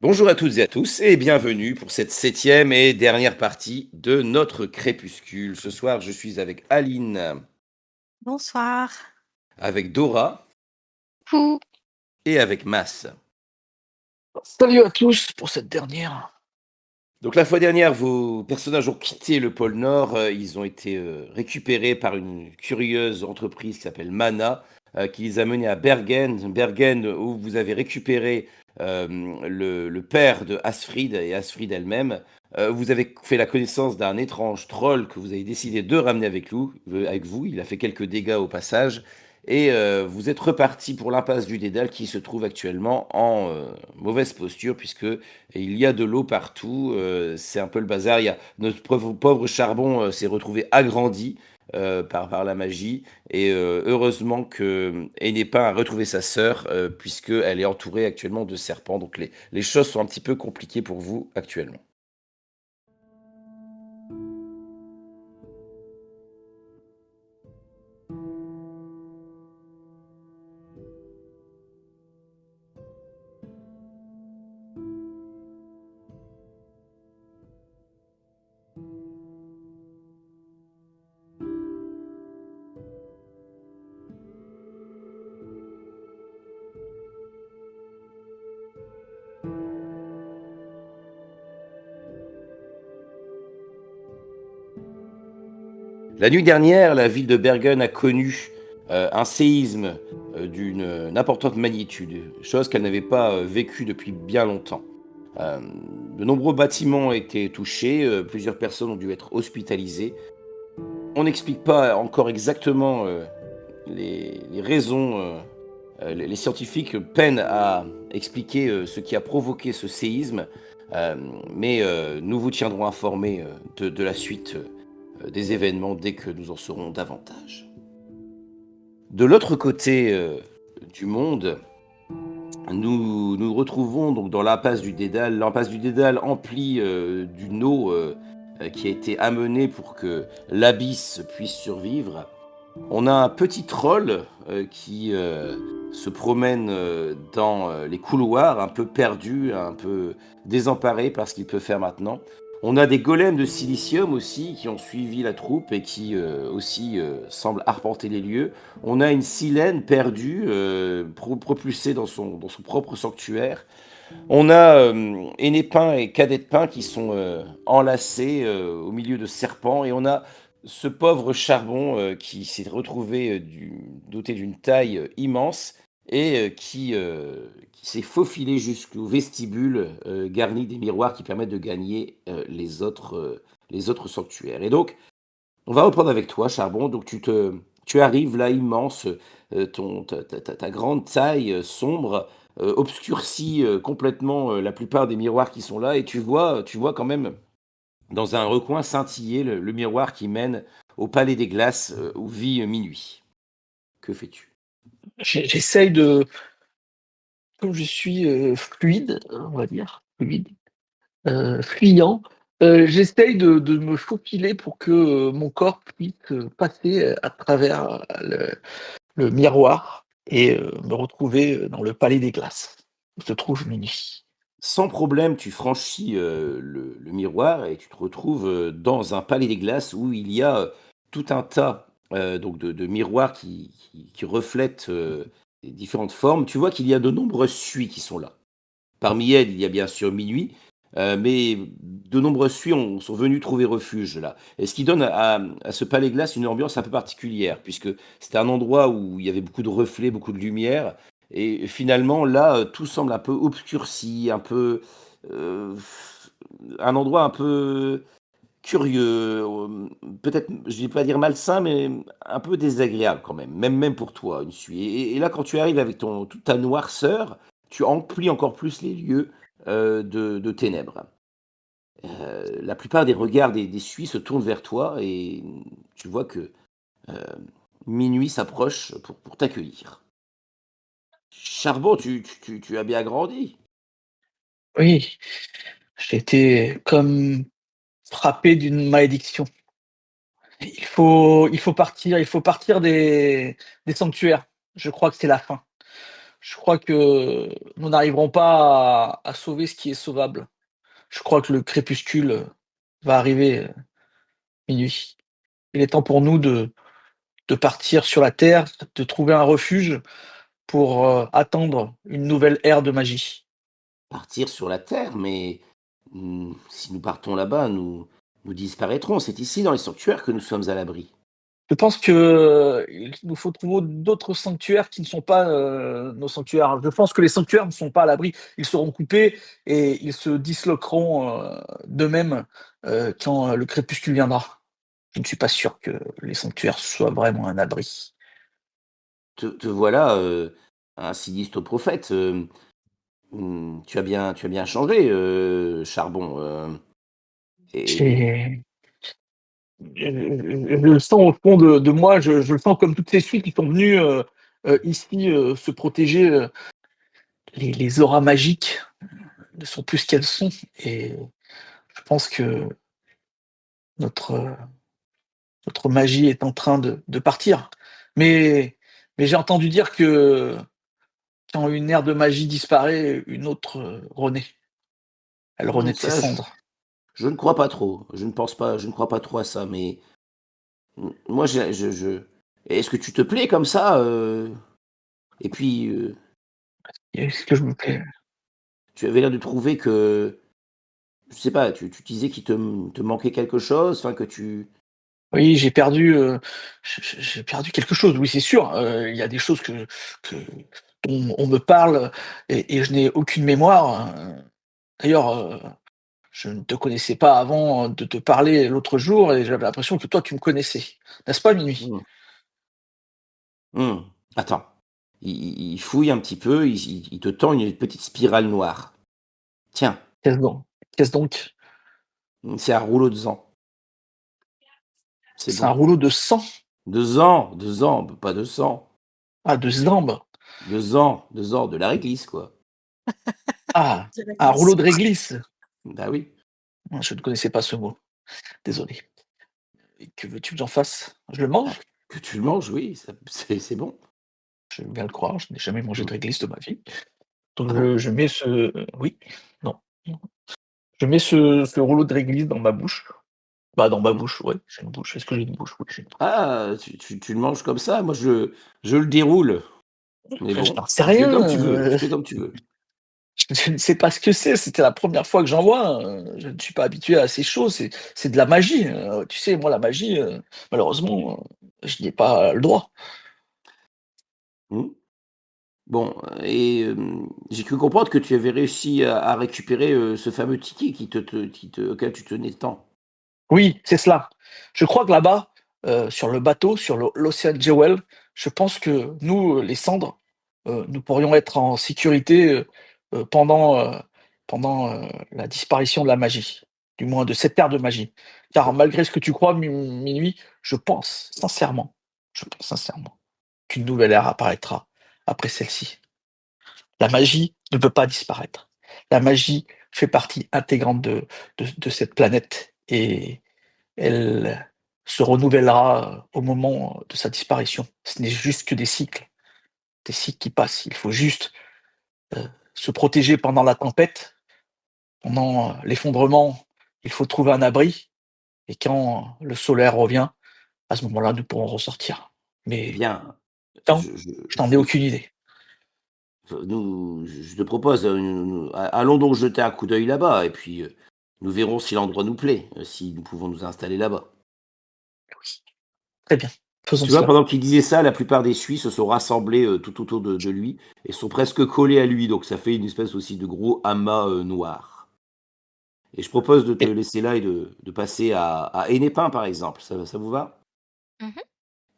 Bonjour à toutes et à tous et bienvenue pour cette septième et dernière partie de notre crépuscule. Ce soir, je suis avec Aline, Bonsoir. avec Dora Coucou. et avec Mas. Salut à tous pour cette dernière. Donc la fois dernière, vos personnages ont quitté le pôle Nord, ils ont été récupérés par une curieuse entreprise qui s'appelle Mana, qui les a menés à Bergen. Bergen où vous avez récupéré le père de Asfrid et Asfrid elle-même. Vous avez fait la connaissance d'un étrange troll que vous avez décidé de ramener avec vous. Il a fait quelques dégâts au passage. Et vous êtes reparti pour l'impasse du Dédale qui se trouve actuellement en mauvaise posture puisque il y a de l'eau partout. C'est un peu le bazar. Notre pauvre Charbon s'est retrouvé agrandi par la magie. Et heureusement que Enépin a retrouvé sa sœur puisqu'elle est entourée actuellement de serpents. Donc les choses sont un petit peu compliquées pour vous actuellement. La nuit dernière, la ville de Bergen a connu un séisme d'une importante magnitude, chose qu'elle n'avait pas vécue depuis bien longtemps. Euh, de nombreux bâtiments ont été touchés, plusieurs personnes ont dû être hospitalisées. On n'explique pas encore exactement les raisons. Les scientifiques peinent à expliquer ce qui a provoqué ce séisme, euh, mais nous vous tiendrons informés de la suite des événements dès que nous en saurons davantage. De l'autre côté du monde, nous nous retrouvons donc dans l'impasse du Dédale emplie d'une eau qui a été amenée pour que l'abysse puisse survivre. On a un petit troll qui se promène dans les couloirs, un peu perdu, un peu désemparé par ce qu'il peut faire maintenant. On a des golems de silicium aussi qui ont suivi la troupe et qui aussi semblent arpenter les lieux. On a une silène perdue, propulsée dans son propre sanctuaire. On a Enépin et Cadet de Pin qui sont enlacés au milieu de serpents. Et on a ce pauvre Charbon qui s'est retrouvé doté d'une taille immense et qui s'est faufilé jusqu'au vestibule garni des miroirs qui permettent de gagner les autres sanctuaires. Et donc, on va reprendre avec toi, Charbon. Donc, tu arrives là, immense, ta grande taille sombre obscurcit complètement la plupart des miroirs qui sont là, et tu vois quand même dans un recoin scintiller le miroir qui mène au Palais des Glaces où vit Minuit. Que fais-tu? J'essaye de, comme je suis fluide, on va dire, fuyant, j'essaye de me faufiler pour que mon corps puisse passer à travers le miroir et me retrouver dans le palais des glaces où se trouve Minuit. Sans problème, tu franchis le miroir et tu te retrouves dans un palais des glaces où il y a tout un tas donc de miroirs qui reflètent les différentes formes. Tu vois qu'il y a de nombreuses suies qui sont là. Parmi elles, il y a bien sûr Minuit, mais de nombreuses suies sont venues trouver refuge là. Et ce qui donne à ce palais glace une ambiance un peu particulière, puisque c'était un endroit où il y avait beaucoup de reflets, beaucoup de lumière. Et finalement, là, tout semble un peu obscurci, euh, un endroit un peu curieux, peut-être, je vais pas dire malsain, mais un peu désagréable quand même, même pour toi, une suie. Et là, quand tu arrives avec toute ta noirceur, tu emplis encore plus les lieux de ténèbres. La plupart des regards des Suisses se tournent vers toi et tu vois que euh, minuit s'approche pour t'accueillir. Charbon, tu as bien grandi. Oui, j'ai été comme frappé d'une malédiction. Il faut partir des sanctuaires. Je crois que c'est la fin. Je crois que nous n'arriverons pas à sauver ce qui est sauvable. Je crois que le crépuscule va arriver, minuit. Il est temps pour nous de partir sur la terre, de trouver un refuge pour, attendre une nouvelle ère de magie. Partir sur la Terre, mais si nous partons là-bas, nous disparaîtrons. C'est ici, dans les sanctuaires, que nous sommes à l'abri. Je pense que, il nous faut trouver d'autres sanctuaires qui ne sont pas, nos sanctuaires. Je pense que les sanctuaires ne sont pas à l'abri. Ils seront coupés et ils se disloqueront, d'eux-mêmes, quand, le crépuscule viendra. Je ne suis pas sûr que les sanctuaires soient vraiment un abri. Te voilà, un sinistre prophète. Tu as bien changé, Charbon. Et J'ai je le sens au fond de moi, je le sens comme toutes ces suites qui sont venues, ici, se protéger, les auras magiques ne sont plus ce qu'elles sont et je pense que notre, notre magie est en train de partir. Mais mais j'ai entendu dire que quand une ère de magie disparaît, une autre, renaît. Elle renaît de ses ça, cendres. je ne crois pas trop. Je ne crois pas trop à ça, mais moi, est-ce que tu te plais comme ça, et puis, Est-ce que je me plais? tu avais l'air de trouver que, je sais pas, tu disais qu'il te manquait quelque chose, enfin que tu Oui, j'ai perdu, j'ai perdu quelque chose, oui, c'est sûr, il y a des choses que dont on me parle et je n'ai aucune mémoire, d'ailleurs, je ne te connaissais pas avant de te parler l'autre jour et j'avais l'impression que toi tu me connaissais. N'est-ce pas, Minuit? mmh, mmh, attends, il fouille un petit peu, il te tend une petite spirale noire. Tiens, Qu'est-ce donc? Qu'est-ce donc? c'est un rouleau de sang. C'est C'est un bon. rouleau de sang? De sang, pas de sang. Ah, de zambe? De sang, de la réglisse, quoi. Ah, De la un rouleau glisse. de réglisse? Bah oui. Je ne connaissais pas ce mot, désolé. Et que veux-tu que j'en fasse? Je le Bah, mange? que tu le manges, oui, ça c'est bon. Je veux bien le croire, je n'ai jamais mangé Mmh. de réglisse de ma vie. Donc Ah bon? je mets ce oui, non, je mets ce rouleau de réglisse dans ma bouche. Bah, dans ma Mmh. bouche, ouais, j'ai une bouche. Est-ce que j'ai une bouche? Oui, j'ai une bouche. Ah, tu le manges comme ça? Moi, je le déroule. Mais Je bon, n'en sais tu fais rien, comme tu veux, tu fais comme tu veux. je ne sais pas ce que c'est, c'était la première fois que j'en vois, je ne suis pas habitué à ces choses, c'est de la magie, tu sais, moi la magie, malheureusement, je n'y ai pas le droit. Mmh. Bon, et j'ai cru comprendre que tu avais réussi à récupérer, ce fameux ticket auquel tu tenais tant. Oui, c'est cela. Je crois que là-bas, sur le bateau, sur l'Ocean Jewel, je pense que nous, les cendres, nous pourrions être en sécurité, pendant, la disparition de la magie, du moins de cette ère de magie. Car malgré ce que tu crois, Minuit, je pense sincèrement qu'une nouvelle ère apparaîtra après celle-ci. La magie ne peut pas disparaître. La magie fait partie intégrante de cette planète et elle se renouvellera au moment de sa disparition. Ce n'est juste que des cycles qui passent. Il faut juste, se protéger pendant la tempête, pendant, l'effondrement, il faut trouver un abri et quand le solaire revient, à ce moment-là, nous pourrons ressortir. Eh Mais bien, quand? Je n'en ai je aucune idée. je te propose, allons donc jeter un coup d'œil là-bas et puis, nous verrons si l'endroit nous plaît, si nous pouvons nous installer là-bas. Oui, très bien, faisons Tu vois, cela. pendant qu'il disait ça, la plupart des Suisses se sont rassemblés, tout autour de lui et sont presque collés à lui, donc ça fait une espèce aussi de gros amas, noir. Et je propose de te Et laisser là et de passer à Hennepin, par exemple. Ça vous va? Mmh.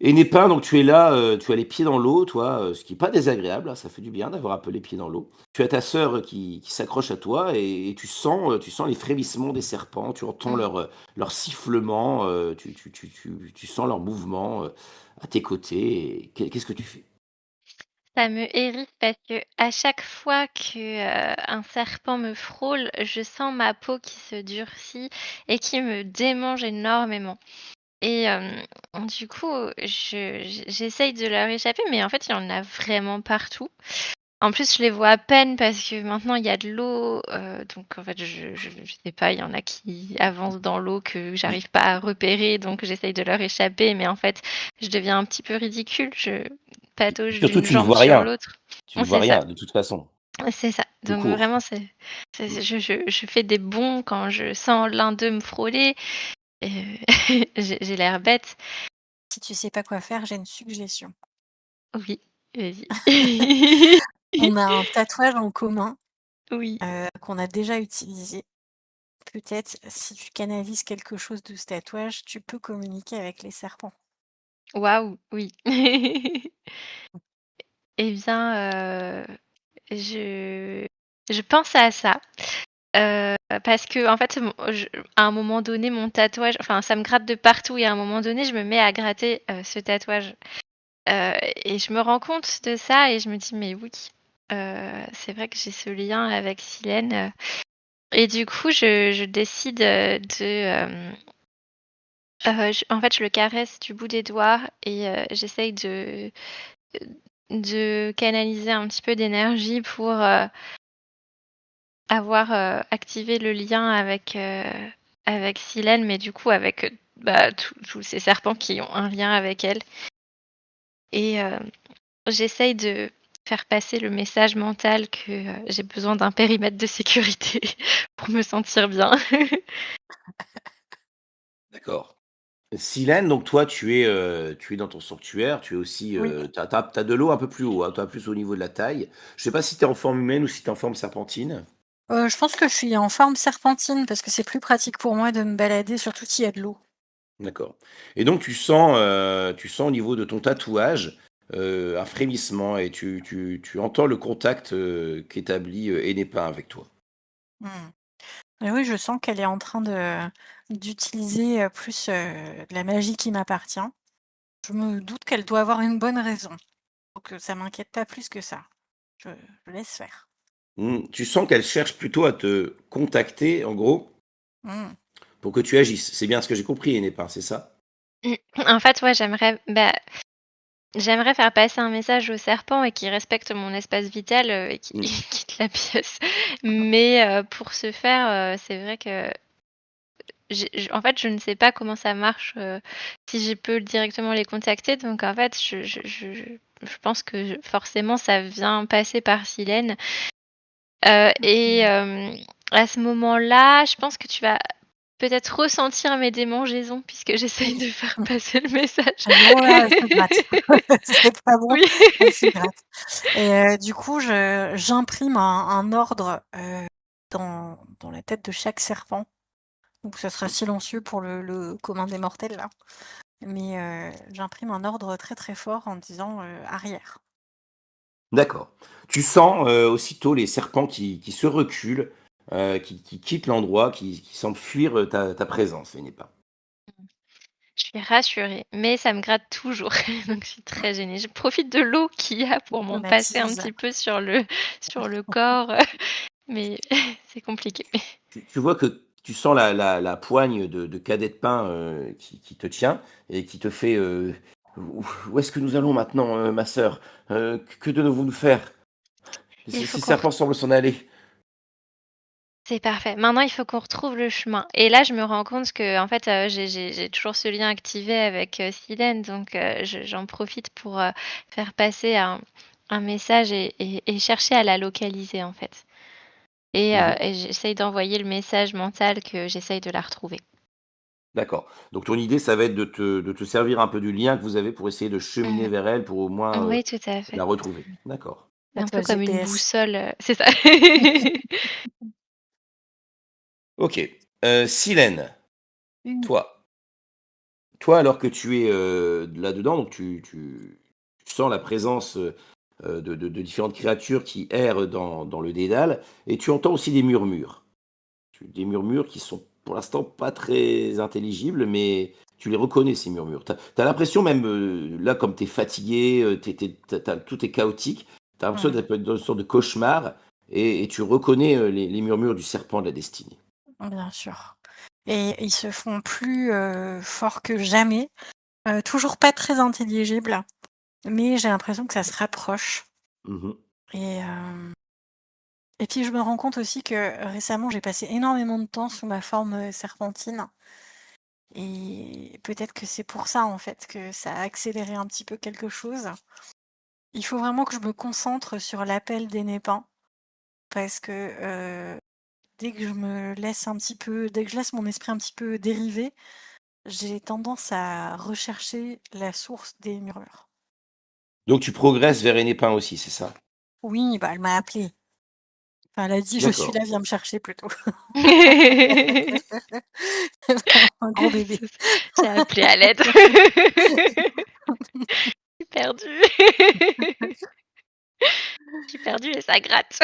Hennepin, donc tu es là, tu as les pieds dans l'eau, toi, ce qui est pas désagréable, hein, ça fait du bien d'avoir un peu les pieds dans l'eau. Tu as ta sœur qui s'accroche à toi et tu sens les frémissements des serpents, tu entends Mmh. leur sifflement, tu sens leurs mouvements, à tes côtés et qu'est-ce que tu fais? Ça me hérisse parce que à chaque fois que, un serpent me frôle, je sens ma peau qui se durcit et qui me démange énormément et du coup, j'essaye de leur échapper, mais en fait, il y en a vraiment partout. En plus, je les vois à peine parce que maintenant il y a de l'eau, donc en fait, je sais pas, il y en a qui avancent dans l'eau que j'arrive pas à repérer, donc j'essaye de leur échapper, mais en fait, je deviens un petit peu ridicule. Je patauge Surtout, d'une tu ne jambe vois sur rien. l'autre. Tu ne vois C'est ça, rien de toute façon. c'est ça. Tu Donc cours. vraiment, Mmh. je fais des bonds quand je sens l'un d'eux me frôler. Et j'ai l'air bête. Si tu sais pas quoi faire, j'ai une suggestion. Oui, vas-y. On a un tatouage en commun, Oui. qu'on a déjà utilisé. Peut-être, si tu canalises quelque chose de ce tatouage, tu peux communiquer avec les serpents. Waouh, oui. Eh bien, je je pense à ça, parce qu'en fait, à un moment donné, mon tatouage enfin, ça me gratte de partout et à un moment donné, je me mets à gratter, ce tatouage, et je me rends compte de ça et je me dis: «Mais oui, c'est vrai que j'ai ce lien avec Silène», et du coup, je décide, en fait, je le caresse du bout des doigts et j'essaye de canaliser un petit peu d'énergie pour, avoir, activé le lien avec Silène, mais du coup avec, bah, tous ces serpents qui ont un lien avec elle et j'essaye de faire passer le message mental que, j'ai besoin d'un périmètre de sécurité pour me sentir bien. D'accord. Silène, donc toi, tu es dans ton sanctuaire, tu es aussi, Oui. tu as de l'eau un peu plus haut, hein, tu as plus au niveau de la taille. Je sais pas si tu es en forme humaine ou si tu es en forme serpentine? Je pense que je suis en forme serpentine parce que c'est plus pratique pour moi de me balader, surtout s'il y a de l'eau. D'accord, et donc tu sens au niveau de ton tatouage, un frémissement et tu entends le contact, qu'établit, Hennepin avec toi. Mmh. Et oui, je sens qu'elle est en train d'utiliser, plus, de la magie qui m'appartient. Je me doute qu'elle doit avoir une bonne raison, donc ça m'inquiète pas plus que ça. Je je laisse faire. Tu sens qu'elle cherche plutôt à te contacter, en gros, Mmh. pour que tu agisses. C'est bien ce que j'ai compris, Hennepin, c'est ça? En fait, ouais, j'aimerais faire passer un message au serpent et qu'il respecte mon espace vital, et qu'il Mmh. quitte la pièce. Mais, pour ce faire, c'est vrai que en fait, je ne sais pas comment ça marche, si je peux directement les contacter. Donc en fait, je pense que forcément ça vient passer par Silène. Et Mmh. à ce moment-là, je pense que tu vas peut-être ressentir mes démangeaisons puisque j'essaye Oui. de faire passer le message. Oh là, elle se gratte. C'est pas bon, Oui. elle se gratte et du coup, j'imprime un ordre, dans la tête de chaque serpent. Donc ça sera silencieux pour le commun des mortels là, mais j'imprime un ordre très, très fort en disant, «Arrière». D'accord. Tu sens, aussitôt les serpents qui se reculent, qui quittent l'endroit, qui semblent fuir, ta présence, Hennepin. Je suis rassurée, mais ça me gratte toujours, donc je suis très gênée. Je profite de l'eau qu'il y a pour m'en passer un Diplomatise. petit peu sur le corps, mais c'est compliqué. Tu vois que tu sens la poigne de cadet de pain, qui te tient et qui te fait, «Où est-ce que nous allons maintenant, ma sœur? Que devons-nous faire? Il Ces faut qu'on serpents semblent s'en aller». C'est parfait. Maintenant, il faut qu'on retrouve le chemin et là, je me rends compte qu'en fait, j'ai toujours ce lien activé avec, Silène, donc j'en profite pour, faire passer un message et chercher à la localiser, en fait Mmh. et j'essaye d'envoyer le message mental que j'essaye de la retrouver. D'accord. Donc ton idée, ça va être de te servir un peu du lien que vous avez pour essayer de cheminer Mmh. vers elle, pour au moins, Oui, tout à fait. la retrouver. D'accord. Un peu Tatouage comme une GPS. boussole, c'est ça. OK. Silène, Mmh. toi alors que tu es, là-dedans, donc tu sens la présence, de différentes créatures qui errent dans le dédale et tu entends aussi des murmures. Des murmures qui sont pour l'instant pas très intelligibles, mais tu les reconnais ces murmures. Tu as l'impression même, là comme tu es fatigué, tout est chaotique, tu as l'impression Mmh. d'être dans une sorte de cauchemar et tu reconnais, les murmures du serpent de la destinée. Bien sûr et ils se font plus, forts que jamais, toujours pas très intelligibles, mais j'ai l'impression que ça se rapproche Mmh. Et puis je me rends compte aussi que récemment j'ai passé énormément de temps sous ma forme serpentine. Et peut-être que c'est pour ça en fait que ça a accéléré un petit peu quelque chose. Il faut vraiment que je me concentre sur l'appel des népins parce que dès que je laisse mon esprit un petit peu dériver, j'ai tendance à rechercher la source des murmures. Donc tu progresses vers Enépin aussi, c'est ça? Oui, bah elle m'a appelée. Enfin, elle a dit je suis D'accord. là, viens me chercher plutôt. Un gros bébé. J'ai appelé à l'aide. Je suis perdue. Je suis perdue et ça gratte.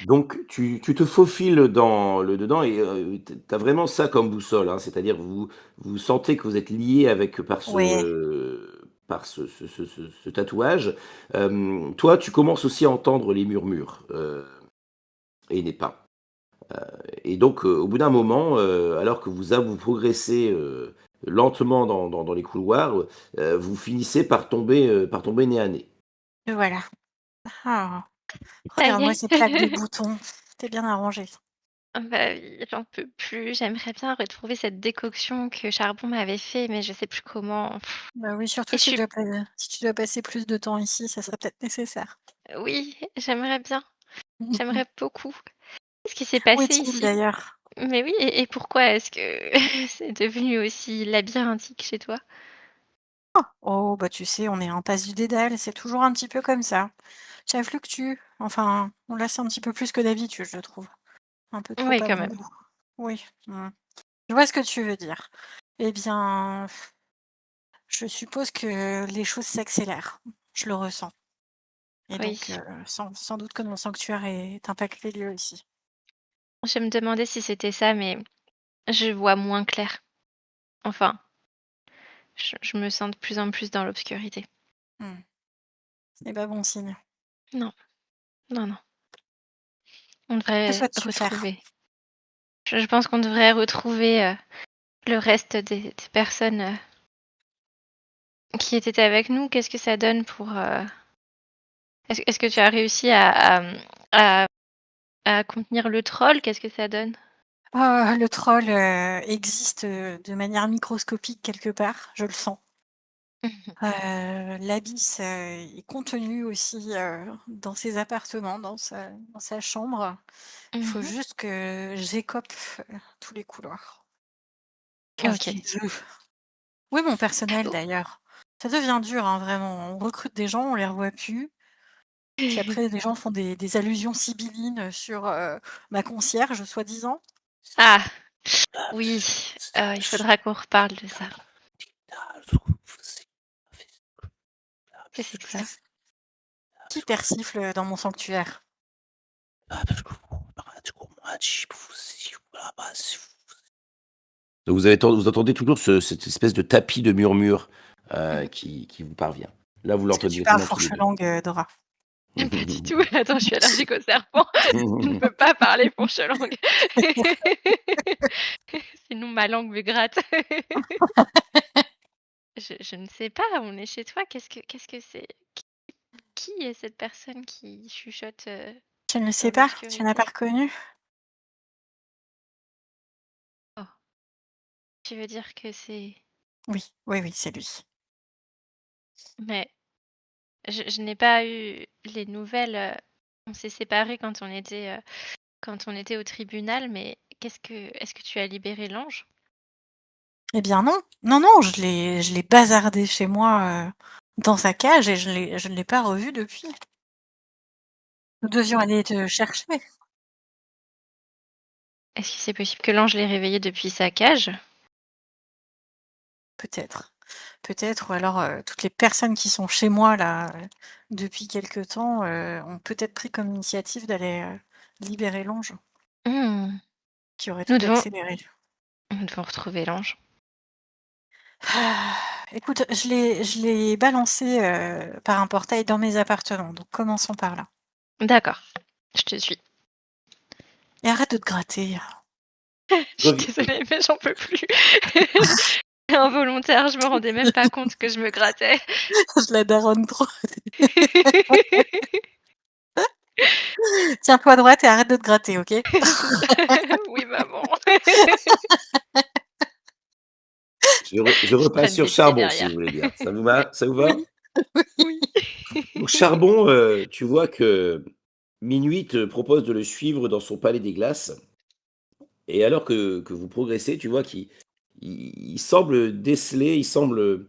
Donc tu te faufiles dans le dedans et tu as vraiment ça comme boussole, hein? C'est-à-dire vous sentez que vous êtes liés avec Ouais. par ce tatouage. Toi, tu commences aussi à entendre les murmures, Enépin. Et donc, au bout d'un moment, alors que vous progressez, lentement dans les couloirs, vous finissez par tomber nez à nez. Et voilà. Ah, Ça y regarde-moi est. ces plaques de boutons. C'était bien arrangé. Ah bah oui, j'en peux plus. J'aimerais bien retrouver cette décoction que Charbon m'avait fait, mais je sais plus comment. Bah oui, Et surtout je suis si tu dois passer plus de temps ici, ça serait peut-être nécessaire. oui, j'aimerais bien. J'aimerais beaucoup. Qu'est-ce qui s'est Où passé est-il ici? d'ailleurs? Mais oui, et pourquoi est-ce que c'est devenu aussi labyrinthique chez toi? Oh, bah tu sais, on est en passe du dédale, c'est toujours un petit peu comme ça. Ça fluctue. Enfin, là, c'est un petit peu plus que d'habitude, je trouve. Un peu trop Oui, à quand mon même. goût. Oui. Je vois ce que tu veux dire. Eh bien, je suppose que les choses s'accélèrent. Je le ressens. Et Oui. donc, sans doute que mon sanctuaire est impacté lui aussi. Je me demandais si c'était ça, mais je vois moins clair. Enfin, je me sens de plus en plus dans l'obscurité. Hmm. Ce n'est pas bon signe. Non, non, non. On Que devrait souhaites-tu faire? retrouver. Je pense qu'on devrait retrouver le reste des personnes qui étaient avec nous. Qu'est-ce que ça donne pour... Est-ce que tu as réussi à, à contenir le troll? Qu'est-ce que ça donne? Ah, le troll existe de manière microscopique quelque part, je le sens. L'abysse est contenu aussi dans ses appartements, dans sa chambre. Il faut Mhm. juste que j'écope tous les couloirs. Quand je Ok. dis je, où est mon personnel d'ailleurs? Ça devient dur, hein, vraiment. On recrute des gens, on les revoit plus. Puis après, les gens font des allusions sibyllines sur ma concierge, soi-disant. Ah, oui. Il faudra qu'on reparle de ça. Qu'est-ce que c'est que ça? Qui persifle dans mon sanctuaire? Donc vous entendez toujours cette espèce de tapis de murmures, qui vous parvient. Là, vous Est-ce que l'entendez tu parles directement tous les 2. fourche-langue, Dora? Pas du tout. Attends, je suis allergique aux serpents. Je ne peux pas parler fourche-langue. Sinon, ma langue me gratte. Je ne sais pas, on est chez toi. Qu'est-ce que c'est? Qui est cette personne qui chuchote Tu ne le dans sais pas? Tu n'as pas l'obscurité? reconnu? Oh, tu veux dire que c'est... Oui, oui, oui, c'est lui. Mais je n'ai pas eu les nouvelles. On s'est séparés quand on était au tribunal, mais est-ce que tu as libéré l'ange? Eh bien non, non, non, je l'ai bazardé chez moi dans sa cage et je ne l'ai pas revu depuis. Nous devions aller te chercher. Est-ce que c'est possible que l'ange l'ait réveillé depuis sa cage? Peut-être. Peut-être, ou alors toutes les personnes qui sont chez moi là depuis quelque temps ont peut-être pris comme initiative d'aller libérer l'ange, Hmm. qui aurait tout Nous devons, accéléré. nous devons retrouver l'ange. Ah, écoute, je l'ai balancé par un portail dans mes appartements, donc commençons par là. D'accord, je te suis. Et arrête de te gratter. Je suis désolée, mais j'en peux plus. Involontaire, je me rendais même pas compte que je me grattais. Je la daronne trop. Tiens-toi droite et arrête de te gratter, ok? Oui, maman. Je Je repasse traîne sur des pieds Charbon, si vous derrière. voulez bien. Ça vous va? Oui, oui. Donc Charbon, tu vois que Minuit te propose de le suivre dans son palais des glaces. Et alors que vous progressez, tu vois qu'il semble déceler, il semble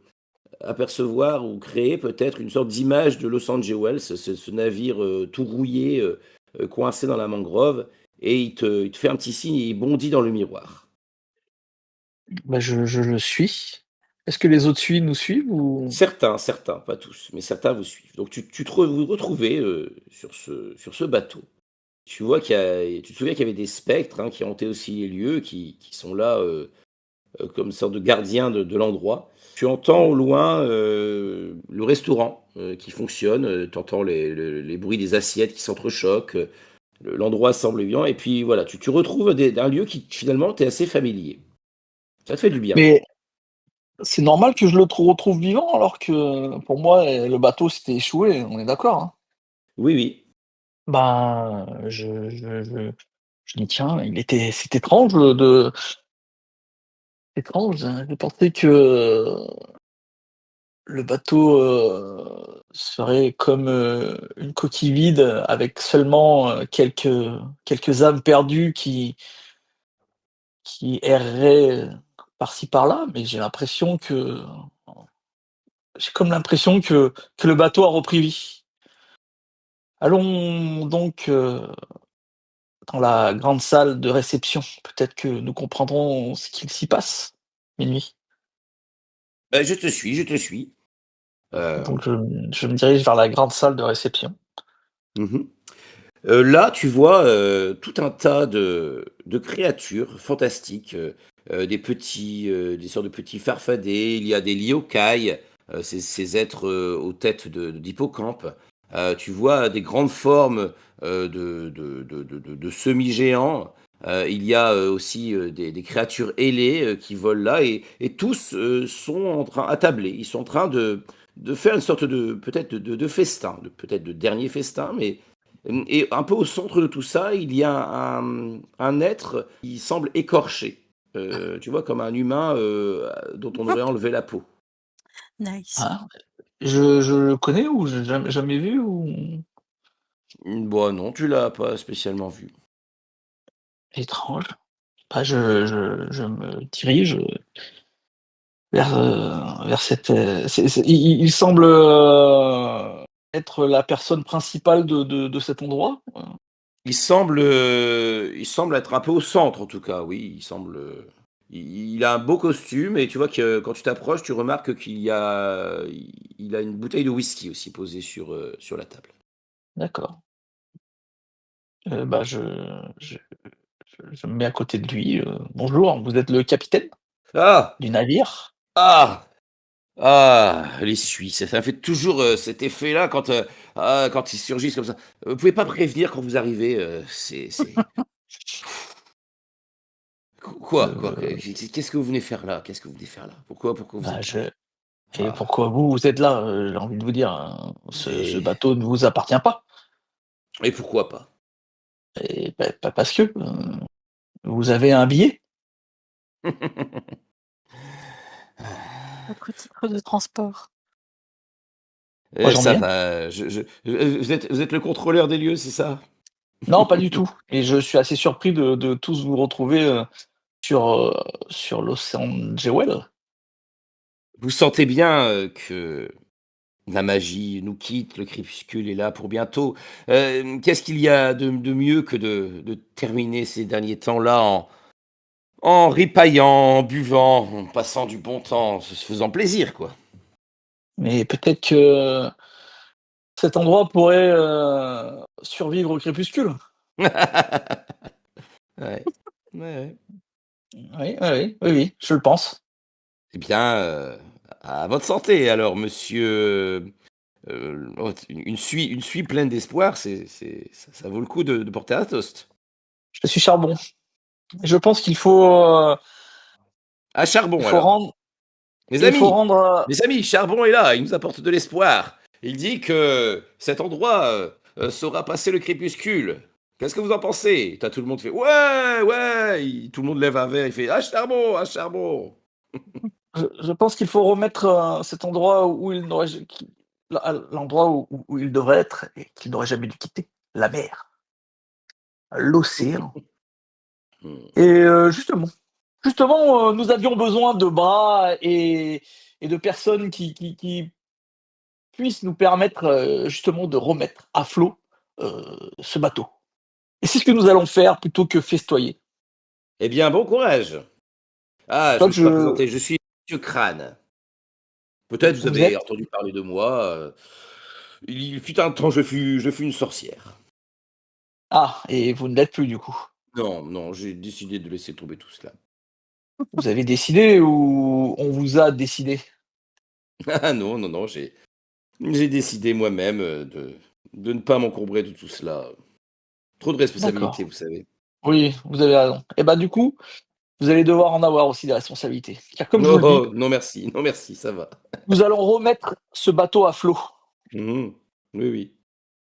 apercevoir ou créer peut-être une sorte d'image de Los Angeles, ce navire tout rouillé, coincé dans la mangrove, et il te fait un petit signe et il bondit dans le miroir. Bah, je le suis. Est-ce que les autres nous suivent ou? Certains, pas tous, mais certains vous suivent. Donc vous retrouvez sur ce bateau. Tu vois tu te souviens qu'il y avait des spectres hein, qui hantaient aussi les lieux, qui sont là comme sorte de gardiens de l'endroit. Tu entends au loin le restaurant qui fonctionne, tu entends les bruits des assiettes qui s'entrechoquent, l'endroit semble vivant, et puis voilà, tu retrouves un lieu qui finalement t'est assez familier. Ça te fait du bien. Mais c'est normal que je le retrouve vivant alors que pour moi, le bateau s'était échoué, on est d'accord, hein? Oui, oui. Ben, je dis: «Tiens, c'est étrange, de étrange, hein, de penser que le bateau, serait comme, une coquille vide avec seulement, quelques âmes perdues qui erraient par-ci par-là», mais j'ai comme l'impression que le bateau a repris vie. Allons donc, dans la grande salle de réception. Peut-être que nous comprendrons ce qu'il s'y passe. Minuit. Je te suis, je te suis. Euh, Donc je me dirige vers la grande salle de réception. mhm. Là, tu vois tout un tas de créatures fantastiques, des sortes de petits farfadets. Il y a des yokai, ces êtres aux têtes d'hippocampes. Tu vois des grandes formes de semi-géants. Il y a aussi des créatures ailées qui volent là et tous sont en train, attablés. Ils sont en train de faire une sorte de peut-être de festin, peut-être de dernier festin, mais et un peu au centre de tout ça, il y a un être qui semble écorché. Tu vois, comme un humain dont on aurait enlevé la peau. Nice. Ah, je le connais ou j'ai jamais vu ou? Bon, non, tu l'as pas spécialement vu. Étrange. Bah, je me dirige vers cette, il semble, être la personne principale de cet endroit? Il semble être un peu au centre, en tout cas, oui. Il a un beau costume et tu vois que quand tu t'approches, tu remarques il a une bouteille de whisky aussi posée sur la table. D'accord. Bah, je je me mets à côté de lui, «Bonjour, vous êtes le capitaine Ah! du navire?» Ah! Ah, les Suisses, ça fait toujours, cet effet-là quand ils surgissent comme ça. Vous pouvez pas prévenir quand vous arrivez, c'est quoi? Heu, Qu'est-ce que vous venez faire là? Qu'est-ce que vous venez faire là? Pourquoi vous bah, êtes là? je et Ah, pourquoi vous êtes là? J'ai envie de vous dire, hein, ce mais bateau ne vous appartient pas et pourquoi pas? et bah, parce que, vous avez un billet. Votre titre de transport. Moi, j'en ai Ça un. va, vous êtes le contrôleur des lieux, c'est ça? Non, pas du tout et je suis assez surpris de tous vous retrouver, sur, sur l'océan Jewel. Vous sentez bien, que la magie nous quitte, le crépuscule est là pour bientôt. Qu'est-ce qu'il y a de mieux que de terminer ces derniers temps-là en ripaillant, en buvant, en passant du bon temps, en se faisant plaisir, quoi. Mais peut-être que cet endroit pourrait, survivre au crépuscule. Ouais. Ouais, ouais. Oui, oui, oui, oui, oui, je le pense. Eh bien, à votre santé alors monsieur, oh une suie pleine d'espoir, ça vaut le coup de porter un toast. Je suis Charbon. Je pense À il charbon faut alors. rendre Mes Et il faut amis, rendre. mes amis, Charbon est là, il nous apporte de l'espoir. Il dit que cet endroit saura passer le crépuscule. Qu'est-ce que vous en pensez? T'as tout le monde fait ouais, ouais. Tout le monde lève un verre, il fait ah Charbon, ah Charbon. Je pense qu'il faut remettre cet endroit où il n'aurait l'endroit où il devrait être et qu'il n'aurait jamais dû quitter. La mer, l'océan. Hmm. Et justement, nous avions besoin de bras et de personnes qui puissent nous permettre justement de remettre à flot ce bateau. Et c'est ce que nous allons faire plutôt que festoyer. Eh bien, bon courage. Ah, je Toi, me suis pas présenté, je suis Monsieur Crâne. Peut-être vous vous avez êtes. entendu parler de moi. Il fut un temps, je fus une sorcière. Ah, et vous ne l'êtes plus du coup. Non, non, j'ai décidé de laisser tomber tout cela. Vous avez décidé ou on vous a décidé? Ah non, non, non, j'ai décidé moi-même de ne pas m'encombrer de tout cela. Trop de responsabilités, D'accord. vous savez. Oui, vous avez raison. Et bah du coup, vous allez devoir en avoir aussi des responsabilités. Car comme je vous Oh, le dis, oh, non merci, ça va. nous allons remettre ce bateau à flot. Mhm. Oui, oui.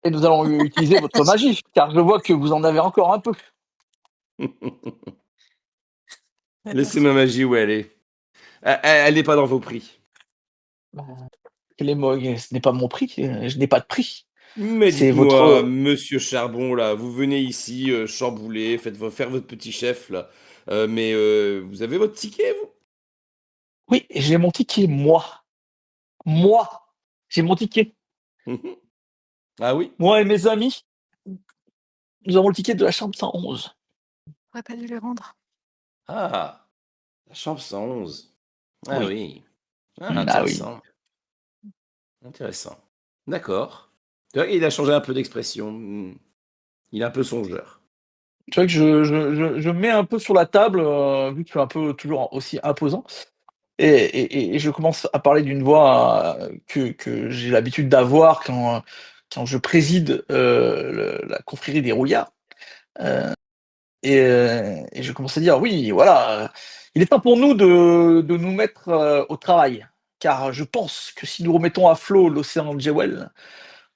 Et nous allons utiliser votre magie, car je vois que vous en avez encore un peu. Laissez ma magie où elle est. Elle n'est pas dans vos prix. Bah, ce n'est pas mon prix, je n'ai pas de prix. Mais C'est dites-moi, votre. monsieur Charbon, là, vous venez ici chambouler, faire votre petit chef, là. Mais vous avez votre ticket, vous? Oui, j'ai mon ticket, moi. Moi, j'ai mon ticket. Mhm. Ah oui? Moi et mes amis, nous avons le ticket de la chambre 111. J'aurais pas dû les rendre. Ah, la chambre 111. Ah Oui. oui. Ah, Ah oui. intéressant. Intéressant. D'accord. C'est vrai qu'il a changé un peu d'expression. Il est un peu songeur. Tu vois que je mets un peu sur la table, vu que je suis un peu toujours aussi imposant. Et je commence à parler d'une voix que j'ai l'habitude d'avoir quand je préside la confrérie des rouillards. Euh, et je commence à dire oui, voilà, il est temps pour nous de nous mettre au travail. Car je pense que si nous remettons à flot l'océan Jewel,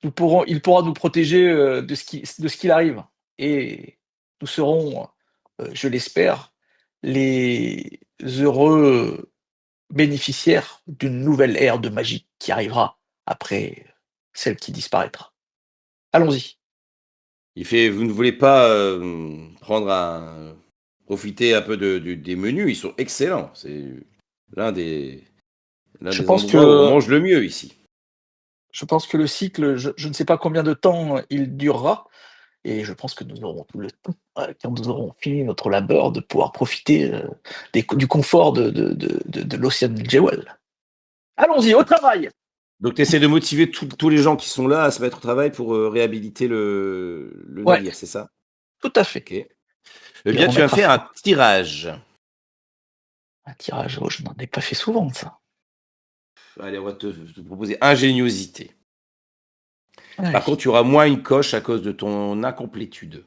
il pourra nous protéger de ce qu'il arrive. Et nous serons, je l'espère, les heureux bénéficiaire d'une nouvelle ère de magie qui arrivera après celle qui disparaîtra. Allons-y. Il fait, vous ne voulez pas profiter un peu des menus, ils sont excellents. C'est l'un des, l'un Je des pense endroits où on que mange le mieux ici. je pense que le cycle, je ne sais pas combien de temps il durera, et je pense que nous aurons tout le temps, quand nous aurons fini notre labeur, de pouvoir profiter du confort de l'Ocean Jewel. Allons-y, au travail! Donc tu essaies de motiver tous les gens qui sont là à se mettre au travail pour réhabiliter le Ouais, navire, c'est ça? tout à fait. Ok. Eh Et bien, tu vas me remettre à faire flot. un tirage. Un tirage, oh, je n'en ai pas fait souvent, ça. Allez, on va te proposer ingéniosité. Ah Par contre, oui. tu auras moins une coche à cause de ton incomplétude.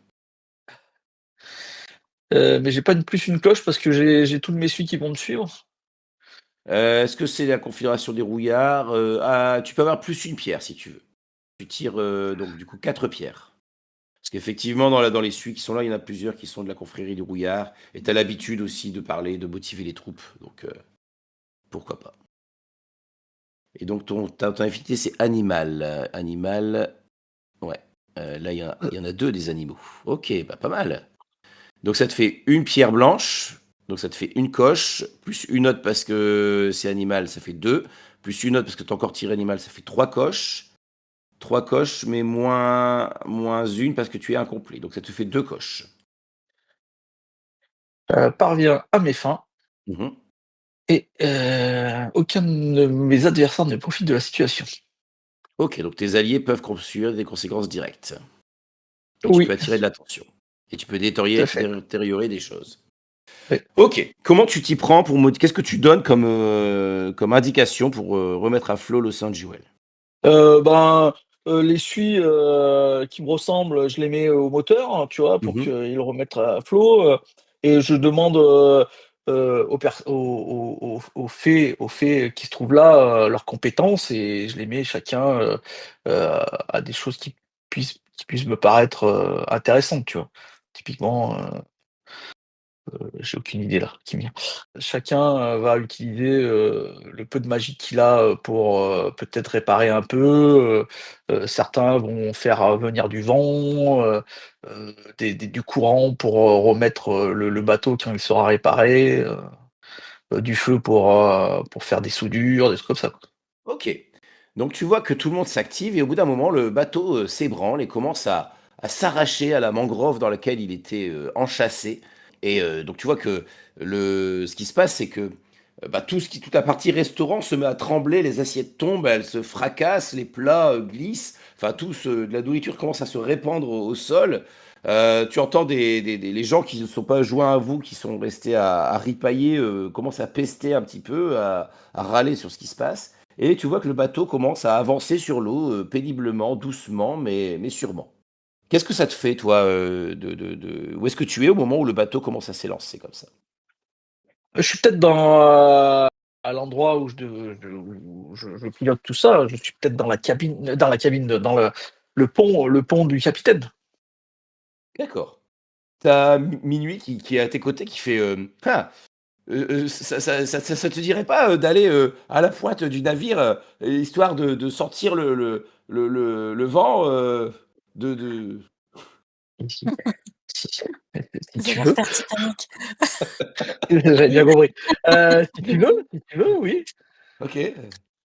Mais j'ai pas plus une cloche parce que j'ai tous mes suites qui vont me suivre. Est-ce que c'est la configuration des rouillards? Tu peux avoir plus une pierre si tu veux. Tu tires donc du coup 4 pierres. Parce qu'effectivement, dans les suies qui sont là, il y en a plusieurs qui sont de la confrérie du rouillard. Et tu as l'habitude aussi de parler, de motiver les troupes. Donc pourquoi pas. Et donc ton invité, c'est animal. Animal, ouais. Là, il y en a deux des animaux. Ok, bah, pas mal. Donc ça te fait une pierre blanche, donc ça te fait une coche, plus une autre parce que c'est animal, ça fait deux, plus une autre parce que tu as encore tiré animal, ça fait trois coches. Trois coches, mais moins une parce que tu es incomplet. Donc ça te fait deux coches. Parvient à mes fins Mhm. et aucun de mes adversaires ne profite de la situation. Ok, donc tes alliés peuvent subir des conséquences directes. Et tu peux Oui, attirer de l'attention. Et tu peux tout à fait. détériorer des choses. Oui. Ok, comment tu t'y prends qu'est-ce que tu donnes comme indication pour remettre à flot l'océan de Jewel? Ben, les suies qui me ressemblent, je les mets au moteur, hein, tu vois, pour Mhm. qu'ils remettent à flot. Et je demande aux fées qui se trouvent là, leurs compétences et je les mets chacun, à des choses qui puissent me paraître, intéressantes, tu vois? Typiquement, j'ai aucune idée là qui me vient. Chacun, va utiliser, le peu de magie qu'il a, pour, peut-être réparer un peu, certains vont faire, venir du vent, du courant pour, remettre, le bateau quand il sera réparé, du feu pour faire des soudures, des trucs comme ça, quoi. Ok. Donc tu vois que tout le monde s'active et au bout d'un moment, le bateau s'ébranle et commence à s'arracher à la mangrove dans laquelle il était enchâssé. Et donc tu vois que ce qui se passe, c'est que bah, toute la partie restaurant se met à trembler, les assiettes tombent, elles se fracassent, les plats glissent, enfin de la nourriture commence à se répandre au sol. Tu entends les gens qui ne sont pas joints à vous, qui sont restés à ripailler, commencent à pester un petit peu, à râler sur ce qui se passe. Et tu vois que le bateau commence à avancer sur l'eau, péniblement, doucement, mais sûrement. Qu'est-ce que ça te fait, toi, où est-ce que tu es au moment où le bateau commence à s'élancer comme ça? Je suis peut-être à l'endroit où je pilote tout ça, je suis peut-être dans le pont du capitaine. D'accord. T'as Minuit qui est à tes côtés, qui fait, «Ah, ça te dirait pas, d'aller, à la pointe du navire, histoire de sentir le vent, de» Si si si Vous tu allez veux, refaire Titanic. j'avais bien compris. Si tu veux, oui. OK.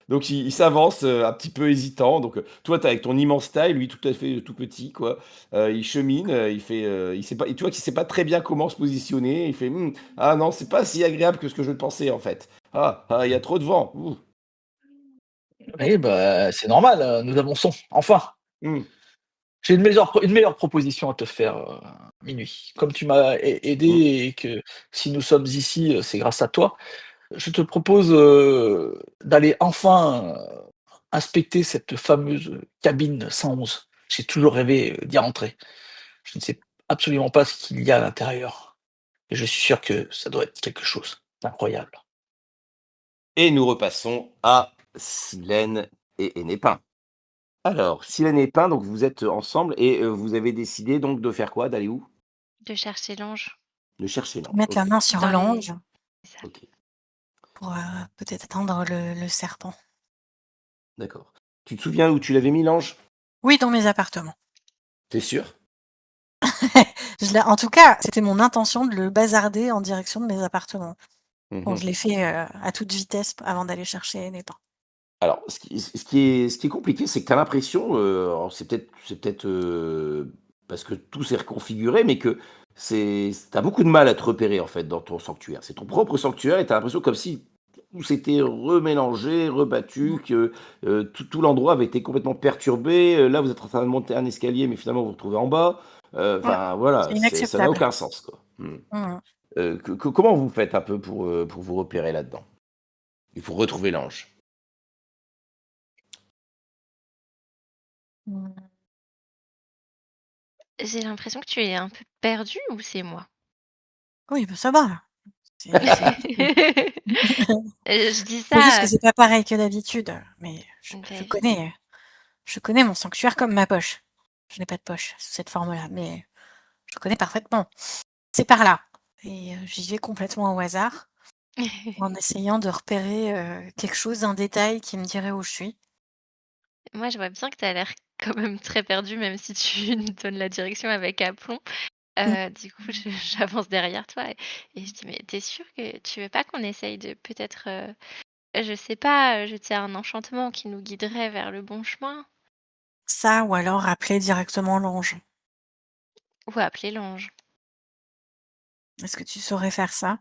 Donc il s'avance, un petit peu hésitant, donc toi, tu avec ton immense taille, lui tout à fait, tout petit quoi. Il chemine, il fait, il sait pas tu vois qu'il sait pas très bien comment se positionner. Il fait: «Mmh, ah non, c'est pas si agréable que ce que je pensais en fait. Ah, ah, il y a trop de vent. Ouh, Oui, bah, c'est normal, nous avançons, enfin. mmh, J'ai une meilleure proposition à te faire, Minuit. Comme tu m'as aidé mmh». et que si nous sommes ici, c'est grâce à toi, je te propose, d'aller enfin, inspecter cette fameuse cabine 111. J'ai toujours rêvé, d'y rentrer. Je ne sais absolument pas ce qu'il y a à l'intérieur et je suis sûr que ça doit être quelque chose d'incroyable. Et nous repassons à Silène et Népin. Alors, Silène et Népin, donc vous êtes ensemble et vous avez décidé donc de faire quoi? D'aller où? De chercher l'ange De chercher l'ange. Mettre la OK, main sur dans les. l'ange C'est ça. OK, pour peut-être atteindre le serpent. d'accord. Tu te souviens où tu l'avais mis l'ange? Oui, dans mes appartements. Tu es sûr? En tout cas, c'était mon intention de le bazarder en direction de mes appartements. Bon, Mmh. je l'ai fait à toute vitesse avant d'aller chercher les pains. Alors, ce qui est compliqué, c'est que tu as l'impression, alors c'est peut-être, parce que tout s'est reconfiguré, mais que tu as beaucoup de mal à te repérer, en fait, dans ton sanctuaire. C'est ton propre sanctuaire et tu as l'impression comme si tout s'était remélangé, Mmh. rebattu, que, tout l'endroit avait été complètement perturbé. Là, vous êtes en train de monter un escalier, mais finalement vous vous retrouvez en bas. Ouais, Enfin, c'est voilà, ça n'a inacceptable. aucun sens, quoi. Mmh. Mmh Comment vous faites un peu pour vous repérer là-dedans? Il faut retrouver l'ange. mh. J'ai l'impression que tu es un peu perdu ou c'est moi? Oui, bah, ça va, c'est cool. Je dis Faut juste que ça, c'est pas pareil que d'habitude, mais je beh, connais mon sanctuaire comme ma poche. Je n'ai pas de poche sous cette forme-là, mais je connais parfaitement. C'est par là et j'y vais complètement au hasard, en essayant de repérer, quelque chose, un détail qui me dirait où je suis. moi, je vois bien que tu as l'air quand même très perdu, même si tu nous donnes la direction avec aplomb. Mmh. Du coup, je j'avance derrière toi et je dis: «Mais tu es sûr que tu veux pas qu'on essaye de peut-être, je sais pas, jeter un enchantement qui nous guiderait vers le bon chemin? Ça ou alors appeler directement l'ange. Ou appeler l'ange?» Est-ce que tu saurais faire ça?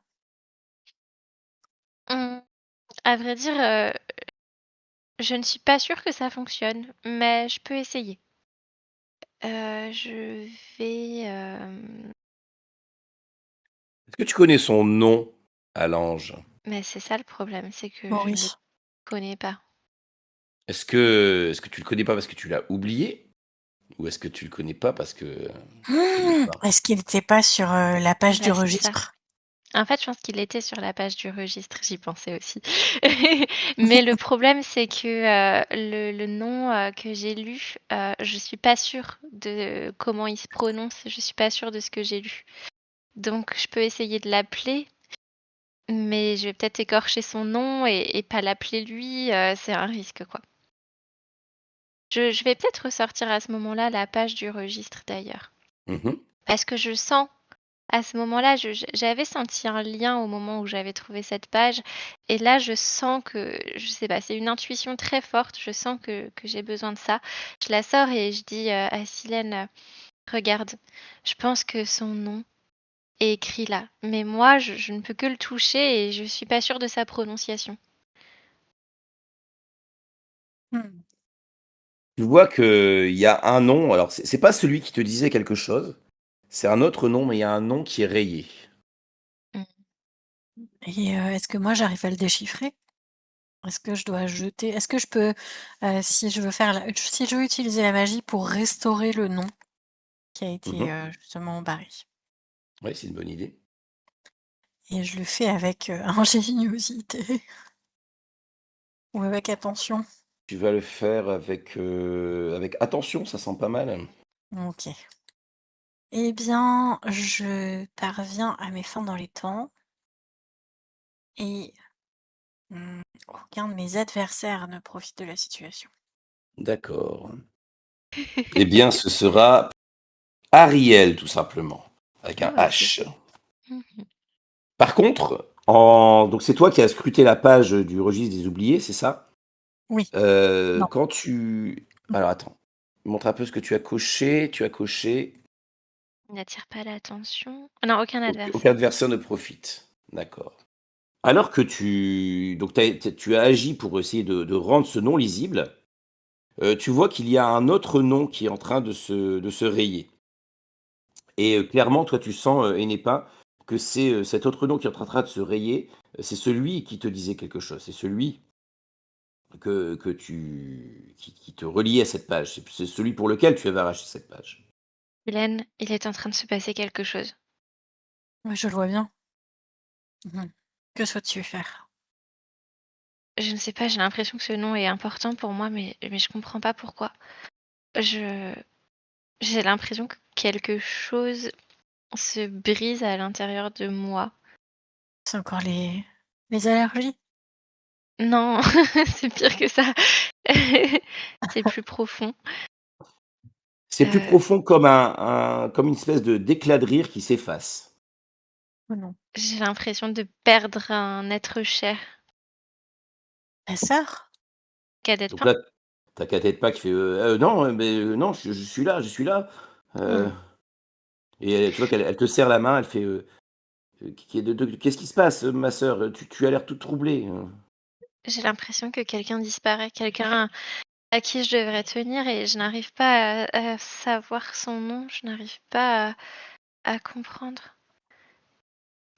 Mmh, à vrai dire, je ne suis pas sûre que ça fonctionne, mais je peux essayer. Je vais, Est-ce que tu connais son nom à l'ange? mais c'est ça le problème, c'est que je ne le Maurice. connais pas. Est-ce que tu le connais pas parce que tu l'as oublié? Ou est-ce que tu le connais pas parce que tu l'aimes pas? Est-ce qu'il était pas sur, la page du Bah, c'est ça. registre? En fait, je pense qu'il était sur la page du registre, j'y pensais aussi. Mais le problème, c'est que, le nom, que j'ai lu, je suis pas sûre de comment il se prononce, je suis pas sûre de ce que j'ai lu. Donc je peux essayer de l'appeler, mais je vais peut-être écorcher son nom et pas l'appeler lui, c'est un risque, quoi. Je vais peut-être ressortir à ce moment-là la page du registre d'ailleurs. Mhm. Parce que je sens à ce moment-là, j'avais senti un lien au moment où j'avais trouvé cette page et là je sens que je sais pas, c'est une intuition très forte, je sens que j'ai besoin de ça. Je la sors et je dis, à Silène, «Regarde, je pense que son nom est écrit là, mais moi je ne peux que le toucher et je suis pas sûre de sa prononciation». Hmm. Tu vois qu'il y a un nom, alors c'est pas celui qui te disait quelque chose, c'est un autre nom, mais il y a un nom qui est rayé. Mmh. Et est-ce que moi j'arrive à le déchiffrer? Est-ce que je dois jeter est-ce que je peux, si je veux faire la si je veux utiliser la magie pour restaurer le nom qui a été, Mhm. justement barré Ouais, c'est une bonne idée. et je le fais avec, ingéniosité ou avec attention? Tu vas le faire avec attention, ça sent pas mal. OK. Eh bien, je parviens à mes fins dans les temps et aucun de mes adversaires ne profite de la situation. D'accord. Eh bien, ce sera Ariel, tout simplement, avec un Ah OK. H. Mmh. Par contre, donc c'est toi qui as scruté la page du registre des oubliés, c'est ça? Oui, non. Quand tu alors attends, montre un peu ce que tu as coché. Tu as coché N'attire pas l'attention. Non, aucun aucun adversaire. adversaire ne profite. D'accord. Alors que tu as agi pour essayer de rendre ce nom lisible, tu vois qu'il y a un autre nom qui est en train de se rayer et clairement, toi, tu sens, Ennepa, que c'est, cet autre nom qui est en train de se rayer, c'est celui qui te disait quelque chose. C'est celui que tu qui te reliait à cette page. C'est celui pour lequel tu avais arraché cette page. Hélène, il est en train de se passer quelque chose. Oui, je le vois bien. Mmh. Que souhaites-tu faire? Je ne sais pas, j'ai l'impression que ce nom est important pour moi, mais je comprends pas pourquoi. Je j'ai l'impression que quelque chose se brise à l'intérieur de moi. C'est encore les allergies? Non, c'est pire que ça. C'est plus profond. C'est plus Heu, profond comme une espèce de d'éclat de rire qui s'efface. Oh non. j'ai l'impression de perdre un être cher. Ta sœur? Cadette Donc pain? là, tu as tête pas qui fait, non, mais non, je suis là, je suis là». Heu Mmh. et tu vois qu'elle te serre la main, elle fait, «Qu'est-ce qui se passe, ma sœur? Tu as l'air toute troublée». J'ai l'impression que quelqu'un disparaît, quelqu'un à qui je devrais tenir et je n'arrive pas à savoir son nom, je n'arrive pas à comprendre.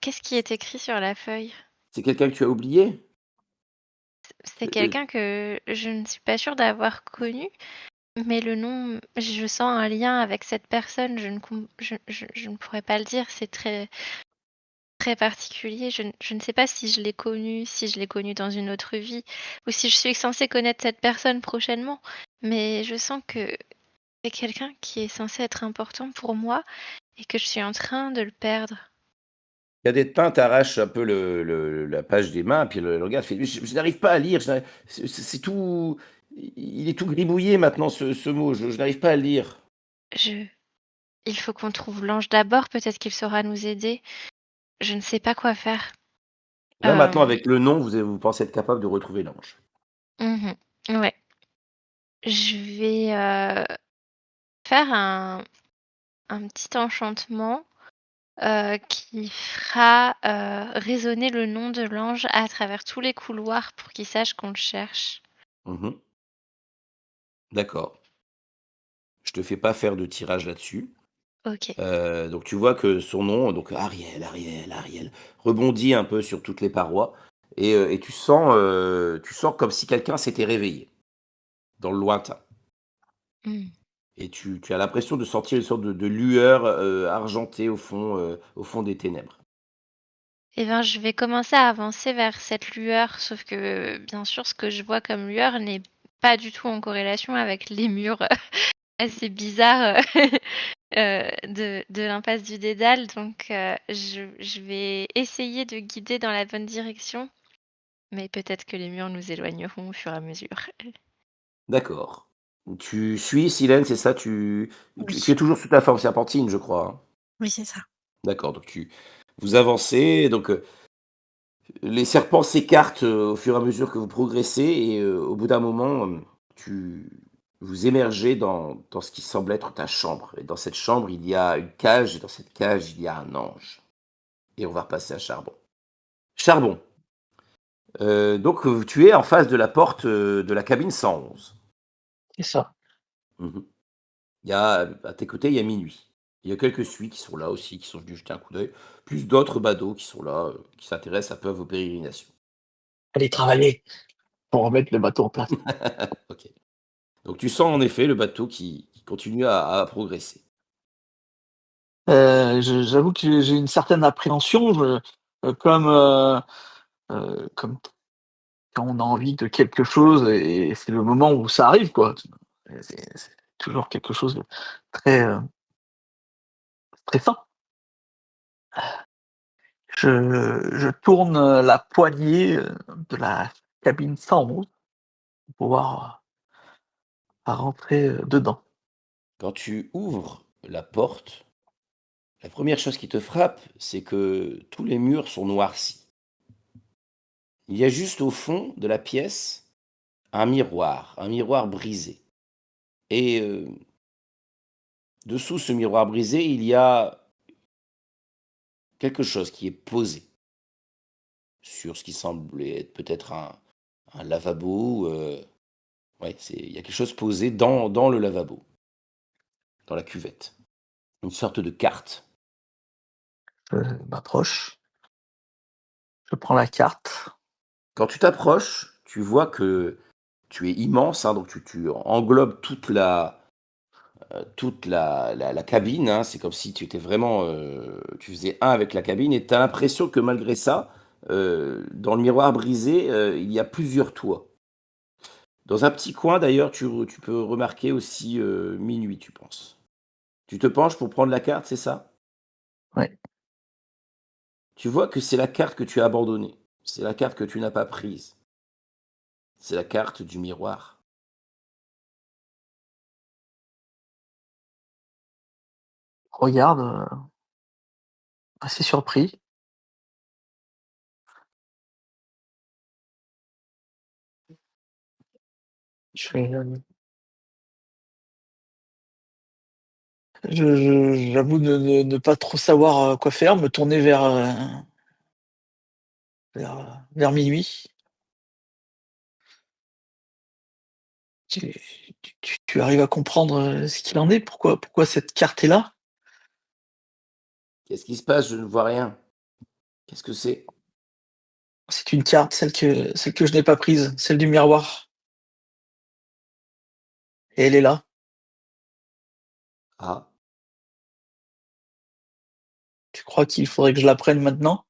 Qu'est-ce qui est écrit sur la feuille? C'est quelqu'un que tu as oublié? C'est Heu, quelqu'un que je ne suis pas sûre d'avoir connu, mais le nom, je sens un lien avec cette personne, je ne pourrais pas le dire, c'est très, très particulier. Je ne sais pas si je l'ai connu, si je l'ai connu dans une autre vie, ou si je suis censée connaître cette personne prochainement, mais je sens que c'est quelqu'un qui est censé être important pour moi et que je suis en train de le perdre. Cadet de pain t'arrache un peu la page des mains, puis le regarde, fait: «Je n'arrive pas à lire, je n'arrive c'est tout il est tout gribouillé maintenant ce mot, je n'arrive pas à le lire». Je Il faut qu'on trouve l'ange d'abord, peut-être qu'il saura nous aider. Je ne sais pas quoi faire. Là, maintenant, Hem, avec le nom, vous pensez être capable de retrouver l'ange. mmh Ouais. Je vais, faire un petit enchantement, qui fera, résonner le nom de l'ange à travers tous les couloirs pour qu'il sache qu'on le cherche. Mmh. D'accord. Je te fais pas faire de tirage là-dessus. OK. Donc tu vois que son nom, donc Ariel, Ariel, Ariel, rebondit un peu sur toutes les parois et tu sens comme si quelqu'un s'était réveillé, dans le lointain. Mmh. Et tu as l'impression de sentir une sorte de lueur, argentée au fond des ténèbres. Eh ben, je vais commencer à avancer vers cette lueur, sauf que, bien sûr, ce que je vois comme lueur n'est pas du tout en corrélation avec les murs assez bizarres de l'impasse du Dédale. Donc, je vais essayer de guider dans la bonne direction, mais peut-être que les murs nous éloigneront au fur et à mesure. D'accord. Tu suis, Silène, c'est ça? Tu es Oui, toujours sous ta forme serpentine, je crois, hein? oui, c'est ça. D'accord, donc vous avancez, donc les serpents s'écartent, au fur et à mesure que vous progressez et au bout d'un moment, tu vous émergez dans ce qui semble être ta chambre et dans cette chambre, il y a une cage et dans cette cage, il y a un ange et on va repasser à Charbon. Charbon, donc tu es en face de la porte, de la cabine 111. C'est ça. Mmh. Il y a, à tes côtés, il y a Minuit. Il y a quelques Suisses qui sont là aussi, qui sont venus jeter un coup d'œil, plus d'autres badauds qui sont là, qui s'intéressent un peu à vos pérégrinations. Allez travailler pour remettre le bateau en place. OK. Donc tu sens en effet le bateau qui continue à progresser. J'avoue que j'ai une certaine appréhension, comme quand on a envie de quelque chose et c'est le moment où ça arrive, quoi. C'est toujours quelque chose de très, stressant. Je tourne, la poignée, de la cabine 111 pour pouvoir, rentrer, dedans. Quand tu ouvres la porte, la première chose qui te frappe, c'est que tous les murs sont noircis. Il y a juste au fond de la pièce un miroir brisé et dessous ce miroir brisé, il y a quelque chose qui est posé sur ce qui semblait être peut-être un lavabo, ouais, il y a quelque chose posé dans le lavabo, dans la cuvette. Une sorte de carte. Je m'approche, je prends la carte. Quand tu t'approches, tu vois que tu es immense, hein, donc tu englobes toute la cabine, hein. C'est comme si tu étais vraiment, tu faisais un avec la cabine et tu as l'impression que malgré ça, dans le miroir brisé, il y a plusieurs toits. Dans un petit coin d'ailleurs, tu peux remarquer aussi, Minuit, tu penses. Tu te penches pour prendre la carte, c'est ça? Ouais, Tu vois que c'est la carte que tu as abandonnée. C'est la carte que tu n'as pas prise. C'est la carte du miroir. regarde, assez surpris. Je fais, j'avoue ne pas trop savoir, quoi faire, me tourner vers Minuit. Tu tu arrives à comprendre, ce qu'il en est? Pourquoi cette carte est là? Qu'est-ce qui se passe? Je ne vois rien. Qu'est-ce que c'est? C'est une carte, celle que je n'ai pas prise, celle du miroir et elle est là. Ah, Tu crois qu'il faudrait que je la prenne maintenant?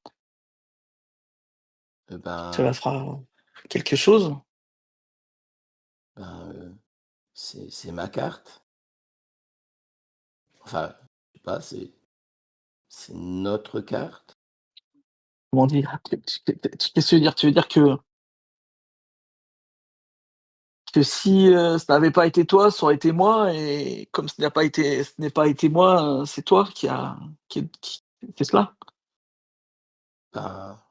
ben Cela fera quelque chose? ben, c'est ma carte. Enfin, je sais pas, c'est notre carte. Comment dire? Qu'est-ce que tu veux dire? Tu veux dire que si, ça n'avait pas été toi, ça aurait été moi et comme ce n'est pas été moi, c'est toi qui fait cela? Ben,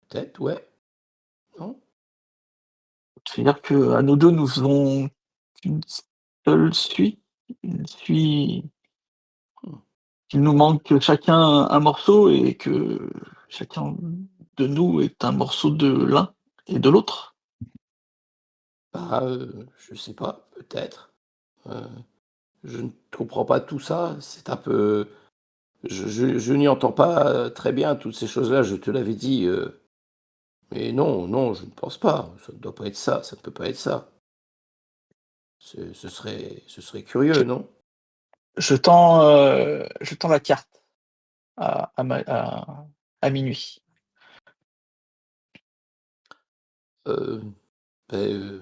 peut-être, ouais, non? Tu veux dire qu'à nous 2 nous faisons qu'une seule suite? Une suite Mmh. qu'il nous manque chacun un morceau et que chacun de nous est un morceau de l'un et de l'autre? Bah, je sais pas, peut-être. Heu, je ne comprends pas tout ça. C'est un peu je n'y entends pas, très bien toutes ces choses-là, je te l'avais dit, mais non, non, je ne pense pas. Ça ne doit pas être ça, ça ne peut pas être ça. Ce serait curieux, Je non? je tends la carte à Minuit. Euh, ben,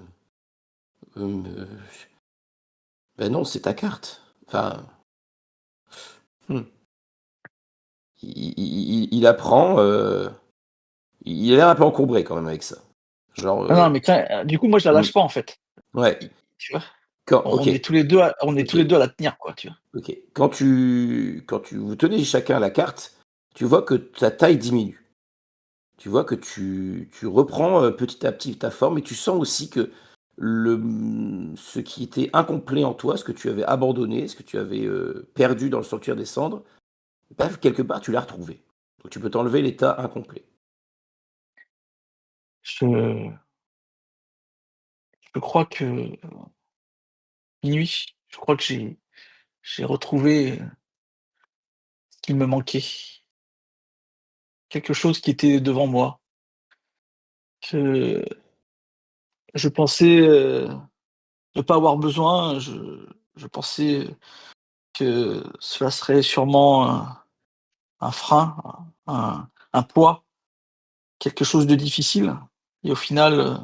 euh, ben non, c'est ta carte. Enfin, hmm. Il apprend. Il a l'air un peu encombré quand même avec ça. Genre, Non, non, mais du coup, moi, je la hmm, lâche pas, en fait. ouais. Tu vois? Ok, On est tous les deux ok, à la tenir, quoi, tu vois? ok. Quand vous tenez chacun la carte, tu vois que ta taille diminue. Tu vois que tu reprends petit à petit ta forme et tu sens aussi que ce qui était incomplet en toi, ce que tu avais abandonné, ce que tu avais perdu dans le sanctuaire des cendres, bref, quelque part, tu l'as retrouvé. Donc tu peux t'enlever l'état incomplet. Je je crois que minuit, je crois que j'ai retrouvé, ce qu'il me manquait. Quelque chose qui était devant moi, que je pensais, ne pas avoir besoin. Je pensais que cela serait sûrement un frein, un poids, quelque chose de difficile et au final,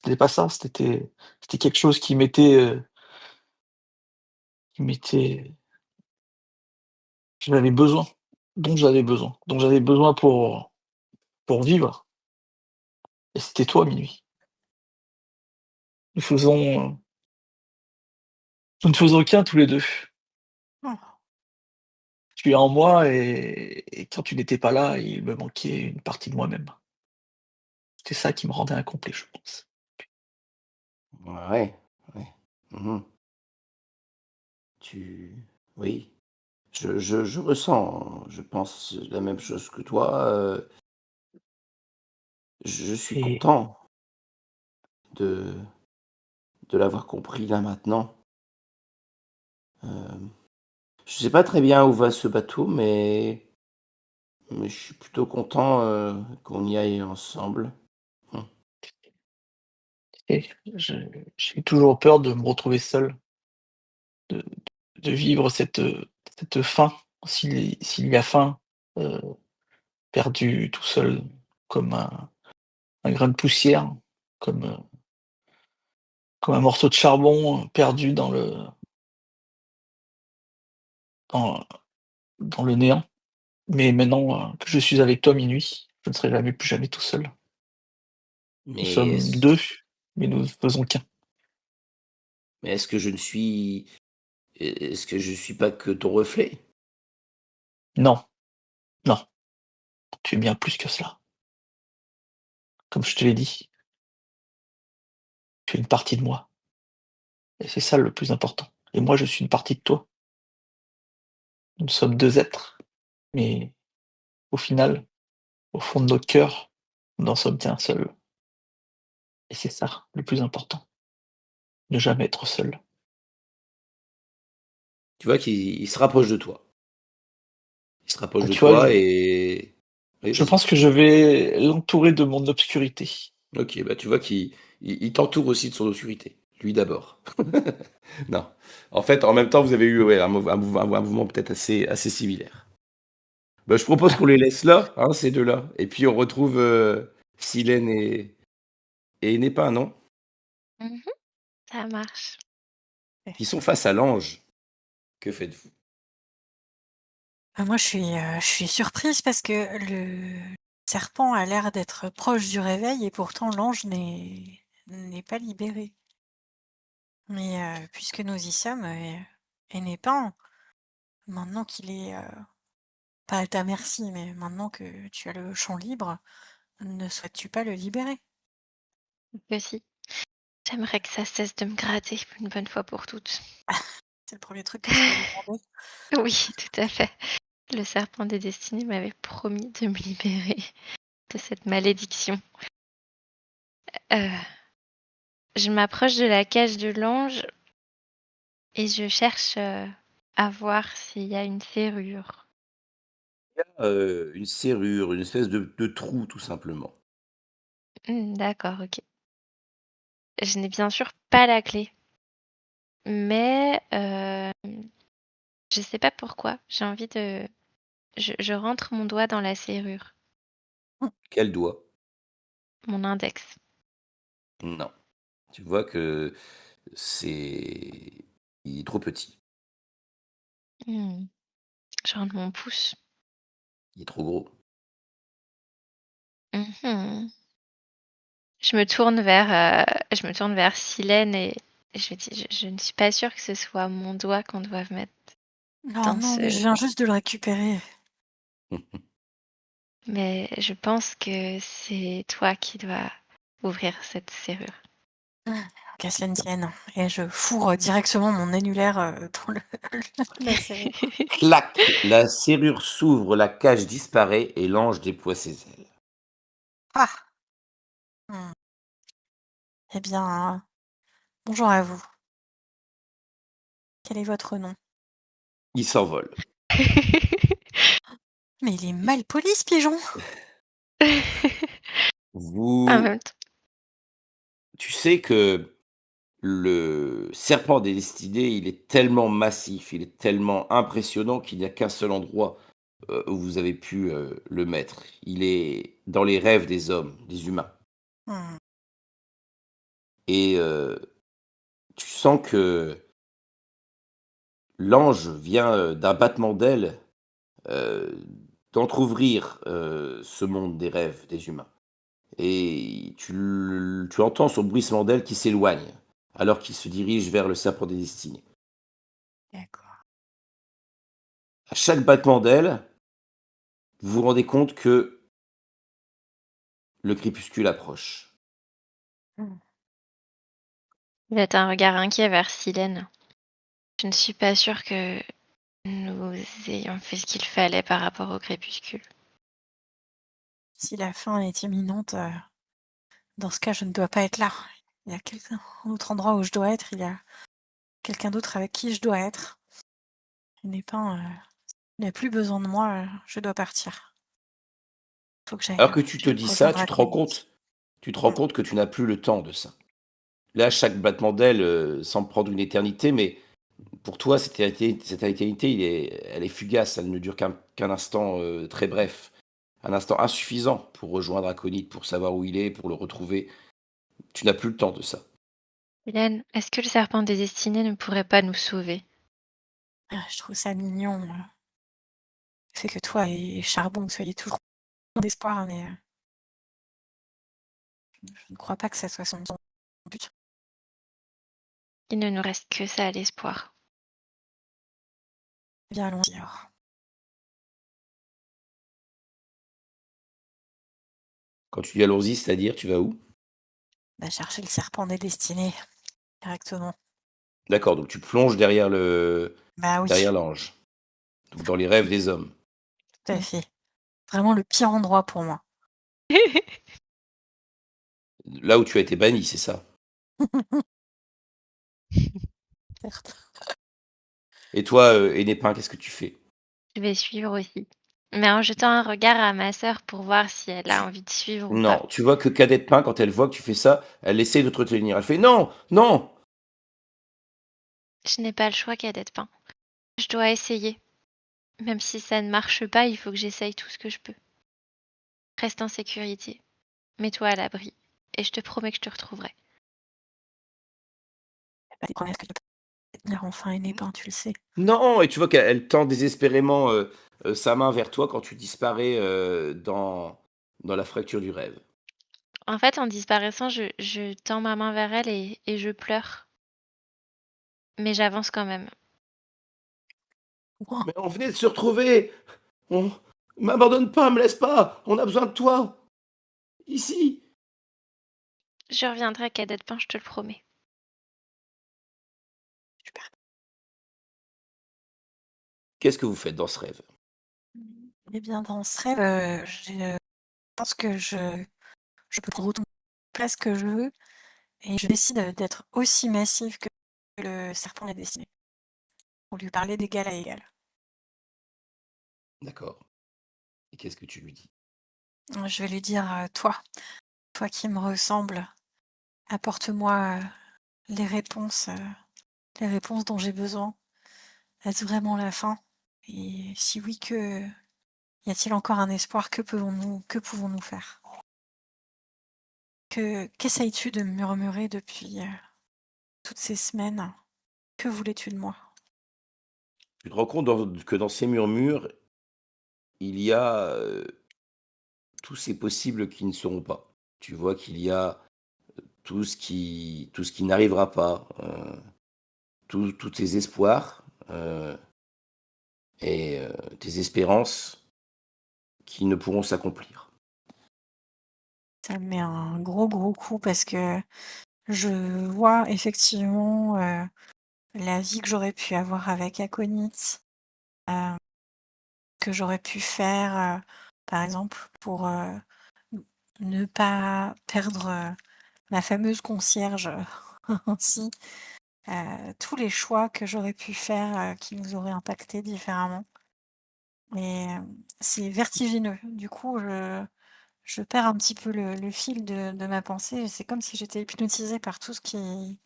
c'était pas ça, c'était quelque chose qui m'était j'avais besoin, dont j'avais besoin pour vivre et c'était toi, Minuit. Nous faisons, nous ne faisons qu'un tous les 2. Oh, Tu es en moi et quand tu n'étais pas là, il me manquait une partie de moi-même. C'était ça qui me rendait incomplet, je pense. Ouais, ouais. Mhm. Tu... Oui, je ressens, je pense la même chose que toi. Je suis Et content de, de l'avoir compris là maintenant. Euh, je sais pas très bien où va ce bateau, mais je suis plutôt content qu'on y aille ensemble. Hmm. et je j'ai toujours peur de me retrouver seul, de vivre cette faim, s'il y a faim, heu, perdu tout seul comme un grain de poussière, comme, comme un morceau de charbon, perdu dans dans le néant. Mais maintenant, que je suis avec toi, Minuit, je ne serai jamais plus jamais tout seul. Nous Mais sommes est-ce, 2, mais nous ne faisons qu'un. mais est-ce que je ne suis, est-ce que je suis pas que ton reflet? Non, non, tu es bien plus que cela. Comme je te l'ai dit, tu es une partie de moi et c'est ça le plus important et moi, je suis une partie de toi. Nous sommes 2 êtres, mais au final, au fond de notre cœur, nous n'en sommes qu'un seul et c'est ça le plus important, ne jamais être seul. Tu vois qu'il se rapproche de toi. Il se rapproche Donc de tu vois, toi et... Oui, je vas-y. pense que je vais l'entourer de mon obscurité. Ok, bah tu vois qu'il t'entoure aussi de son obscurité. Lui d'abord. Non. En fait, en même temps, vous avez eu ouais, un mouvement peut-être assez similaire. Bah, je propose qu'on les laisse là, hein, ces deux-là. Et puis on retrouve Silène et Népin, non? Mhm, ça marche. Qui sont face à l'ange. Que faites-vous? moi, je suis surprise parce que le serpent a l'air d'être proche du réveil et pourtant l'ange n'est pas libéré. Mais puisque nous y sommes, et n'est pas, maintenant qu'il est pas à ta merci, mais maintenant que tu as le champ libre, ne souhaites-tu pas le libérer? Aussi. J'aimerais que ça cesse de me gratter une bonne fois pour toutes. C'est le premier truc que tu vas lui demander. Oui, tout à fait. Le serpent des destinées m'avait promis de me libérer de cette malédiction. Euh, je m'approche de la cage de l'ange et je cherche à voir s'il y a une serrure. Une serrure, une espèce de trou, tout simplement. D'accord, ok. Je n'ai bien sûr pas la clé, mais je sais pas pourquoi. J'ai envie de. Je rentre mon doigt dans la serrure, Quel doigt? mon index. Non. Tu vois que c'est il est trop petit, Hmm. Je rentre mon pouce. il est trop gros. Mhm. Je me tourne vers Silène et je dis, je ne suis pas sûre que ce soit mon doigt qu'on doive mettre Non, dans non, mais je viens juste de le récupérer. mais je pense que c'est toi qui dois ouvrir cette serrure. Qu'à cela ne tienne. Et je fourre directement mon annulaire dans la serrure. Clac! La serrure s'ouvre, la cage disparaît et l'ange déploie ses ailes. Ah! Hmm. Eh bien, bonjour à vous. Quel est votre nom? Il s'envole. Mais il est mal poli, ce pigeon! En Vous même temps. tu sais que le serpent des destinées, il est tellement massif, il est tellement impressionnant qu'il n'y a qu'un seul endroit, où vous avez pu, le mettre. Il est dans les rêves des hommes, des humains Hmm. et tu sens que l'ange vient, d'un battement d'ailes, heu, d'entrouvrir, ce monde des rêves des humains et tu entends son bruissement d'ailes qui s'éloigne, alors qu'il se dirige vers le serpent des destinées. D'accord. À chaque battement d'ailes, vous vous rendez compte que le crépuscule approche. Hmm. Il jette un regard inquiet vers Silène. Je ne suis pas sûre que nous ayons fait ce qu'il fallait par rapport au crépuscule. Si la fin est imminente, dans ce cas, je ne dois pas être là. Il y a un autre endroit où je dois être, il y a quelqu'un d'autre avec qui je dois être. Il n'est pas, il n'a plus besoin de moi, je dois partir. Faut que Alors que tu te j'aille dis ça, rejoindre Akonit. tu te rends compte que tu n'as plus le temps de ça. Là, chaque battement d'aile, semble prendre une éternité, mais pour toi, cette éternité, elle est fugace, elle ne dure qu'un instant, très bref. Un instant insuffisant pour rejoindre Akonit, pour savoir où il est, pour le retrouver. Tu n'as plus le temps de ça. Silène, est-ce que le serpent des destinées ne pourrait pas nous sauver? Je trouve ça mignon, le fait que toi et Charbon, vous soyez toujours plein d'espoir, mais je ne crois pas que ça soit son but. Il ne nous reste que ça à l'espoir. Bien, allons-y alors. Quand tu dis: «Allons-y», c'est-à-dire, tu vas où? Bah, chercher le serpent des destinées, directement. D'accord, donc tu plonges Bah oui, derrière l'ange, donc dans les rêves des hommes. tout à fait. Vraiment le pire endroit pour moi. Là où tu as été banni, c'est ça? Certes. Et toi, Hennepin, qu'est-ce que tu fais? Je vais suivre aussi. Mais en jetant un regard à ma sœur pour voir si elle a Tu envie de suivre ou pas. Non, tu vois que Cadette Pain, quand elle voit que tu fais ça, elle essaie de te retenir. Elle fait: «Non, non!» Je n'ai pas le choix, Cadette Pain. Je dois essayer. Même si ça ne marche pas, il faut que j'essaye tout ce que je peux. Reste en sécurité. Mets-toi à l'abri. Et je te promets que je te retrouverai. Pas des promesses que tu peux tenir enfin et Népin, tu le sais. Non! Et tu vois qu'elle tend désespérément, sa main vers toi quand tu disparais, dans la fracture du rêve. En fait, en disparaissant, je tends ma main vers elle et je pleure. Mais j'avance quand même. Ouah, «Mais on venait de se retrouver! On M'abandonne pas, me laisse pas! On a besoin de toi! Ici!» Je reviendrai, Cadette Pain, je te le promets. super. Qu'est-ce que vous faites dans ce rêve? Eh bien, dans ce rêve, je pense que je peux prendre autant de place que je veux et je décide d'être aussi massive que le serpent des destinées. Pour lui parler d'égal à égal. D'accord. Et qu'est-ce que tu lui dis? Je vais lui dire, toi qui me ressembles, apporte-moi les réponses dont j'ai besoin. Est-ce vraiment la fin? Et si oui, y a-t-il encore un espoir? Que pouvons-nous faire? Qu'essayes-tu de murmurer depuis toutes ces semaines? Que voulais-tu de moi? Tu te rends compte que dans ces murmures, il y a tous ces possibles qui ne seront pas. Tu vois qu'il y a tout ce qui n'arrivera pas, tous tes espoirs et tes espérances qui ne pourront s'accomplir. Ça me met un gros, gros coup parce que je vois effectivement, la vie que j'aurais pu avoir avec Akonit, heu, que j'aurais pu faire, par exemple pour, n ne pas perdre, ma fameuse concierge, ainsi, tous les choix que j'aurais pu faire, qui nous auraient impactés différemment et c'est vertigineux. Du coup, je perds un petit peu le fil de ma pensée. C'est comme si j'étais hypnotisée par tout ce qui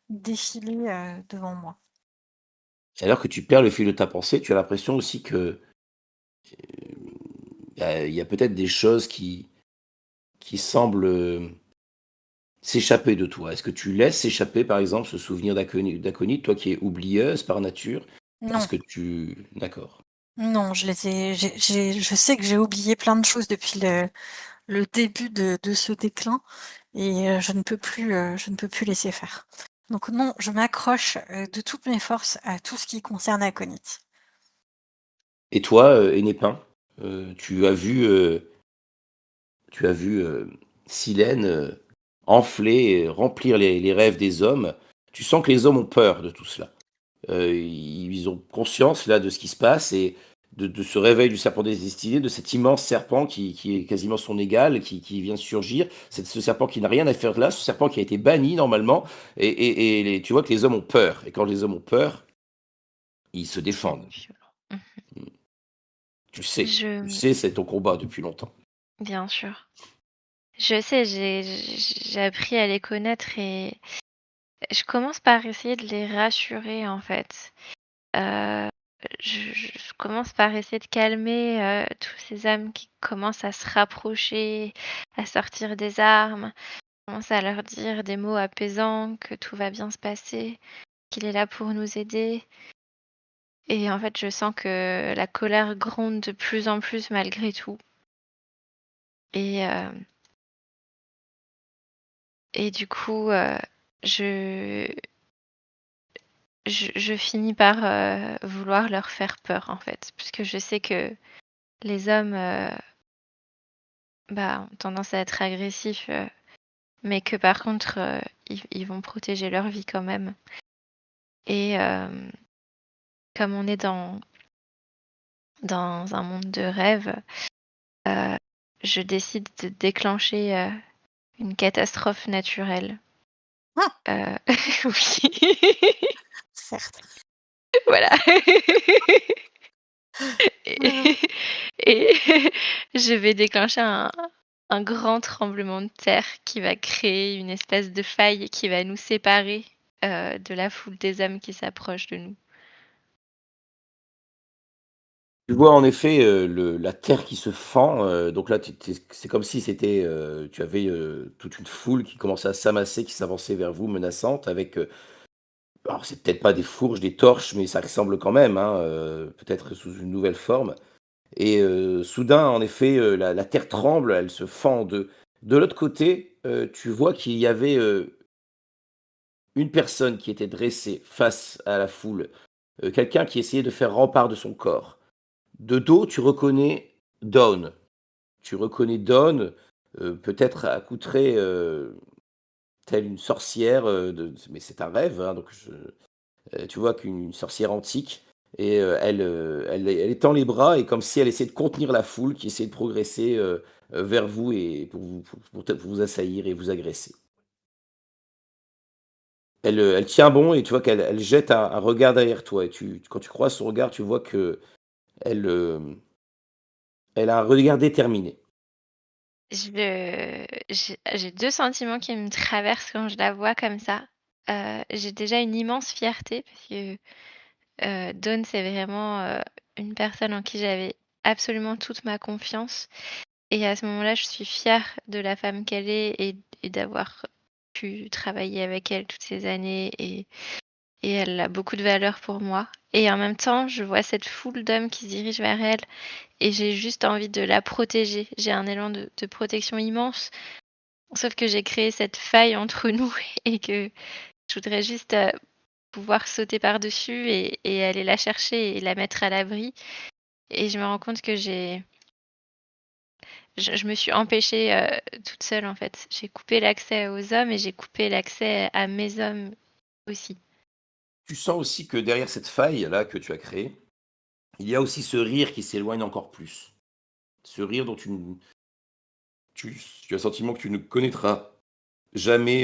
défilait, devant moi. Et alors que tu perds le fil de ta pensée, tu as l'impression aussi que, il y a peut-être des choses qui semblent, s'échapper de toi. Est-ce que tu laisses s'échapper, par exemple, ce souvenir d'aconite, toi qui es oublieuse par nature? Non, Est-ce que tu d'accord. non, je les ai je sais que j'ai oublié plein de choses depuis le début de ce déclin et je ne peux plus laisser faire. Donc non, je m'accroche, de toutes mes forces à tout ce qui concerne Aconite. Et toi, Hennépin, tu as vu, Silène, enfler, remplir les rêves des hommes. Tu sens que les hommes ont peur de tout cela. Ils ont conscience là de ce qui se passe et de ce réveil du serpent des destinées, de cet immense serpent qui est quasiment son égal, qui vient de surgir. C'est ce serpent qui n'a rien à faire là, ce serpent qui a été banni normalement. Tu vois que les hommes ont peur. Et quand les hommes ont peur, ils se C'est défendent. violent. Mmh. Tu Je sais, c'est ton combat depuis longtemps. Bien sûr. Je sais, j'ai appris à les connaître et je commence par essayer de les rassurer, en fait. Heu, je commence par essayer de calmer, tous ces âmes qui commencent à se rapprocher, à sortir des armes. Je commence à leur dire des mots apaisants, que tout va bien se passer, qu'il est là pour nous aider et en fait, je sens que la colère gronde de plus en plus malgré tout et du coup, je je finis par, vouloir leur faire peur, en fait, puisque je sais que les hommes, bah, ont tendance à être agressifs, mais que par contre, ils vont protéger leur vie quand même et comme on est dans un monde de rêve, heu, je décide de déclencher, une catastrophe naturelle. Ah! Oui, Certes. voilà. Mmh. Et et je vais déclencher un grand tremblement de terre qui va créer une espèce de faille qui va nous séparer, de la foule des âmes qui s'approchent de nous. Tu vois en effet, la terre qui se fend, donc là c'est comme si c'était, tu avais, toute une foule qui commençait à s'amasser, qui s'avançait vers vous menaçante avec, alors c'est peut-être pas des fourches, des torches, mais ça ressemble quand même, hein, peut-être sous une nouvelle forme et soudain en effet, la terre tremble, elle se fend en 2. De l'autre côté, tu vois qu'il y avait, une personne qui était dressée face à la foule, quelqu'un qui essayait de faire rempart de son corps. De dos, tu reconnais Dawn. Tu reconnais Dawn, peut-être accoutrée, telle une sorcière, mais c'est un rêve, hein, tu vois qu'une sorcière antique et elle étend les bras et comme si elle essayait de contenir la foule qui essayait de progresser, vers vous et pour vous assaillir et vous agresser. Elle tient bon et tu vois qu'elle jette un regard derrière toi et quand tu croises son regard, tu vois qu'elle, elle a un regard déterminé. J'ai 2 sentiments qui me traversent quand je la vois comme ça. J'ai déjà une immense fierté parce que, Dawn, c'est vraiment, une personne en qui j'avais absolument toute ma confiance Et à ce moment-là, je suis fière de la femme qu'elle est et d'avoir pu travailler avec elle toutes ces années et elle a beaucoup de valeur pour moi. Et en même temps, je vois cette foule d'hommes qui se dirigent vers elle et j'ai juste envie de la protéger. J'ai un élan de protection immense, sauf que j'ai créé cette faille entre nous et que je voudrais juste pouvoir sauter par-dessus et aller la chercher et la mettre à l'abri. Et je me rends compte que je me suis empêchée toute seule en fait. J'ai coupé l'accès aux hommes et j'ai coupé l'accès à mes hommes aussi. Tu sens aussi que derrière cette faille-là que tu as créée, il y a aussi ce rire qui s'éloigne encore plus. Ce rire dont tu as le sentiment que tu ne connaîtras jamais,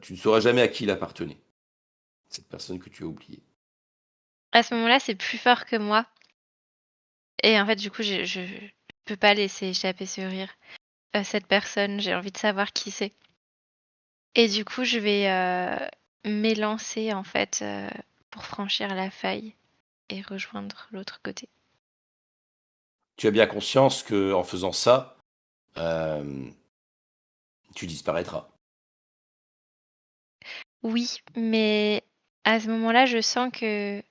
tu ne sauras jamais à qui il appartenait, cette personne que tu as oubliée. À ce moment-là, c'est plus fort que moi. Et en fait, du coup, je peux pas laisser échapper ce rire à cette personne. J'ai envie de savoir qui c'est. Et du coup, je vais m'élancer en fait pour franchir la faille et rejoindre l'autre côté. Tu as bien conscience que en faisant ça, hem, tu disparaîtras. Oui, mais à ce moment-là, je sens que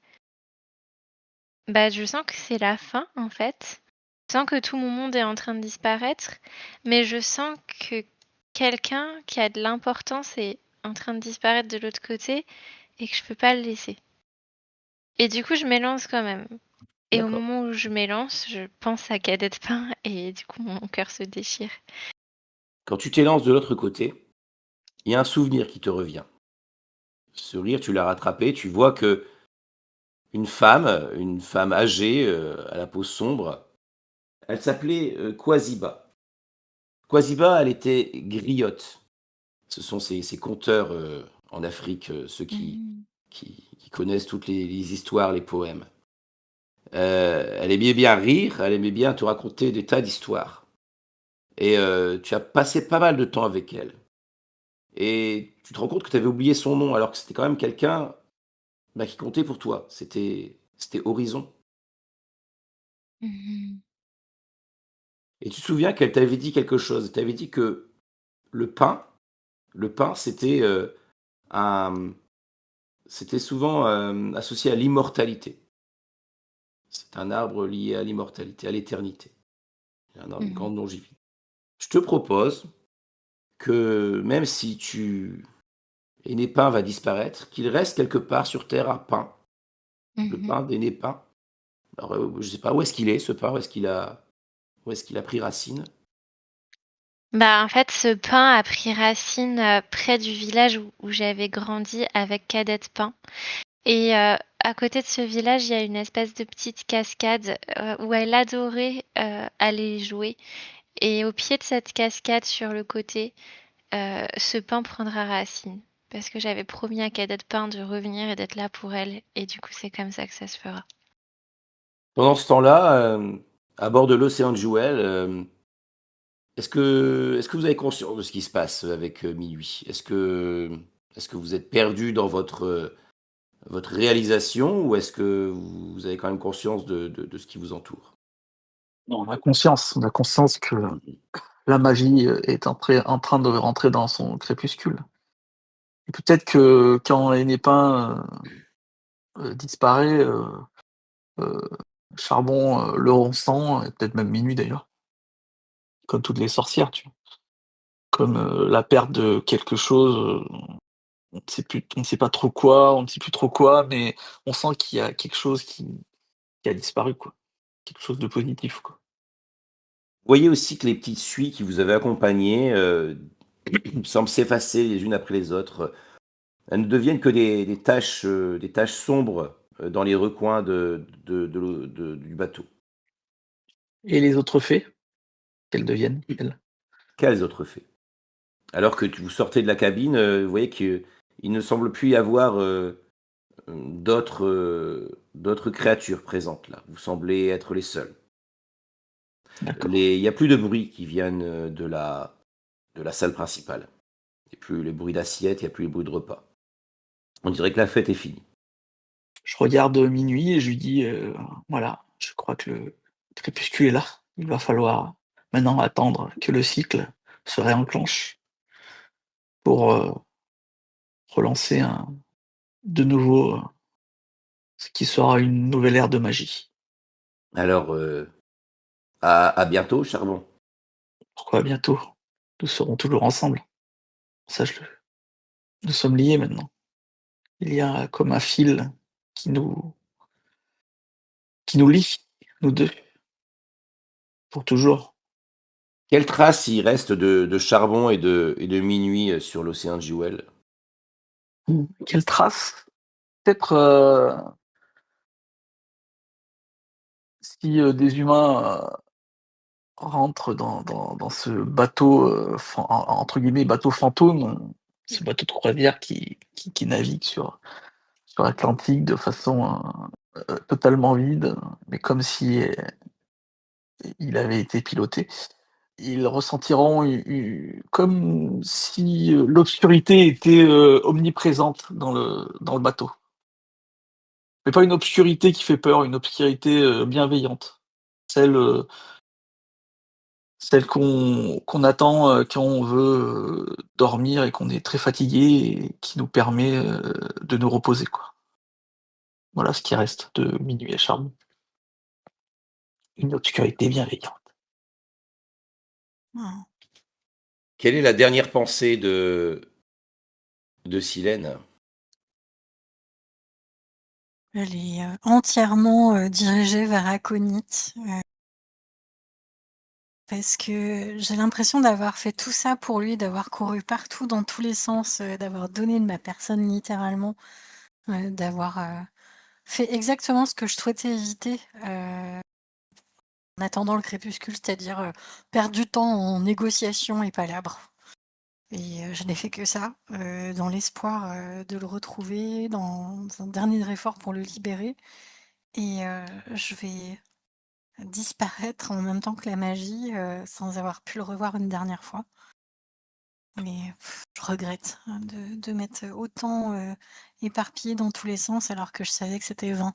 c'est la fin en fait. Je sens que tout mon monde est en train de disparaître, mais je sens que quelqu'un qui a de l'importance est en train de disparaître de l'autre côté et que je peux pas le laisser. Et du coup, je m'élance quand même. Et au D'accord. moment où je m'élance, je pense à Cadette Pain et du coup, mon cœur se déchire. Quand tu t'élances de l'autre côté, il y a un souvenir qui te revient. Ce rire, tu l'as rattrapé, tu vois que une femme âgée, à la peau sombre, elle s'appelait, Kwasiba. Kwasiba, elle était griotte. Ce sont ces conteurs, en Afrique, ceux Mmh. qui connaissent toutes les histoires, les poèmes. Elle aimait bien rire, elle aimait bien te raconter des tas d'histoires et tu as passé pas mal de temps avec elle et tu te rends compte que tu avais oublié son nom alors que c'était quand même quelqu'un, bah, qui comptait pour toi. C'était Horizon Mmh. et tu te souviens qu'elle t'avait dit quelque chose. Elle t'avait dit que le pain le pain, un c'était souvent, associé à l'immortalité. C'est un arbre lié à l'immortalité, à l'éternité, un arbre, une Mmh. grande longévité. Je te propose que même si tu Hennépin va disparaître, qu'il reste quelque part sur terre un pain, le Mmh. pain d'Hennépin. Alors, je sais pas où est-ce qu'il est ce pain? Où est-ce qu'il a pris racine? Bah, en fait, ce pain a pris racine près du village où j'avais grandi avec Cadette Pain. Et à côté de ce village, il y a une espèce de petite cascade où elle adorait aller jouer. Et au pied de cette cascade, sur le côté, ce pain prendra racine. Parce que j'avais promis à Cadette Pain de revenir et d'être là pour elle. Et du coup, c'est comme ça que ça se fera. Pendant ce temps-là, à bord de l'océan de Jewel, est-ce que vous avez conscience de ce qui se passe avec, Minuit? Est-ce que vous êtes perdu dans votre réalisation ou est-ce que vous avez quand même conscience de ce qui vous entoure? Non, on a conscience que Mmh mh. la magie, est en train de rentrer dans son crépuscule et peut-être que quand les Népins, disparaît, heu, Charbon, le Ronçant et peut-être même Minuit d'ailleurs, comme toutes les sorcières, tu vois? Comme, la perte de quelque chose, on ne sait pas trop quoi, on ne sait plus trop quoi, mais on sent qu'il y a quelque chose qui a disparu, quoi. Quelque chose de positif, quoi. Vous voyez aussi que les petites suies qui vous avaient accompagné, semblent s'effacer les unes après les autres. Elles ne deviennent que des taches sombres, dans les recoins de l'eau du bateau. Et les autres fées, qu'elles deviennent, elles? Quels autres faits? Alors que vous sortez de la cabine, vous voyez qu'il ne semble plus y avoir, d'autres créatures présentes là. Vous semblez être les seuls. D'accord. Il y a plus de bruit qui viennent, de la salle principale. Il y a plus les bruits d'assiettes, il y a plus les bruits de repas. On dirait que la fête est finie. Je regarde, Minuit et je lui dis: «Voilà, je crois que le crépuscule est là». Il va falloir maintenant attendre que le cycle se réenclenche pour relancer de nouveau ce qui sera une nouvelle ère de magie. Alors, à bientôt, Charbon. Pourquoi bientôt? Nous serons toujours ensemble, sache-le. Nous sommes liés maintenant. Il y a comme un fil qui nous, qui nous lie, nous deux, pour toujours. Quelle trace il reste de Charbon et de Minuit sur l'océan de Jewel? Quelle trace? Peut-être si des humains rentrent dans ce bateau, entre guillemets, bateau fantôme, ce bateau de croisière qui navigue sur l'Atlantique de façon totalement vide, mais comme si il avait été piloté. Ils ressentiront comme si l'obscurité était omniprésente dans le bateau. Mais pas une obscurité qui fait peur, une obscurité bienveillante. Celle, celle qu'on attend quand on veut dormir et qu'on est très fatigué et qui nous permet de nous reposer, quoi. Voilà ce qui reste de Minuit à Charbon. Une obscurité bienveillante. Ah. Quelle est la dernière pensée de Silène? Elle est entièrement dirigée vers Aconite. Parce que j'ai l'impression d'avoir fait tout ça pour lui, d'avoir couru partout dans tous les sens, d'avoir donné de ma personne littéralement, d'avoir fait exactement ce que je souhaitais éviter en attendant le crépuscule, c'est-à-dire perdre du temps en négociations et palabres. Et je n'ai fait que ça, dans l'espoir de le retrouver, dans un dernier effort pour le libérer. Et je vais disparaître en même temps que la magie, sans avoir pu le revoir une dernière fois. Mais je regrette de m'être autant éparpillée dans tous les sens alors que je savais que c'était vain.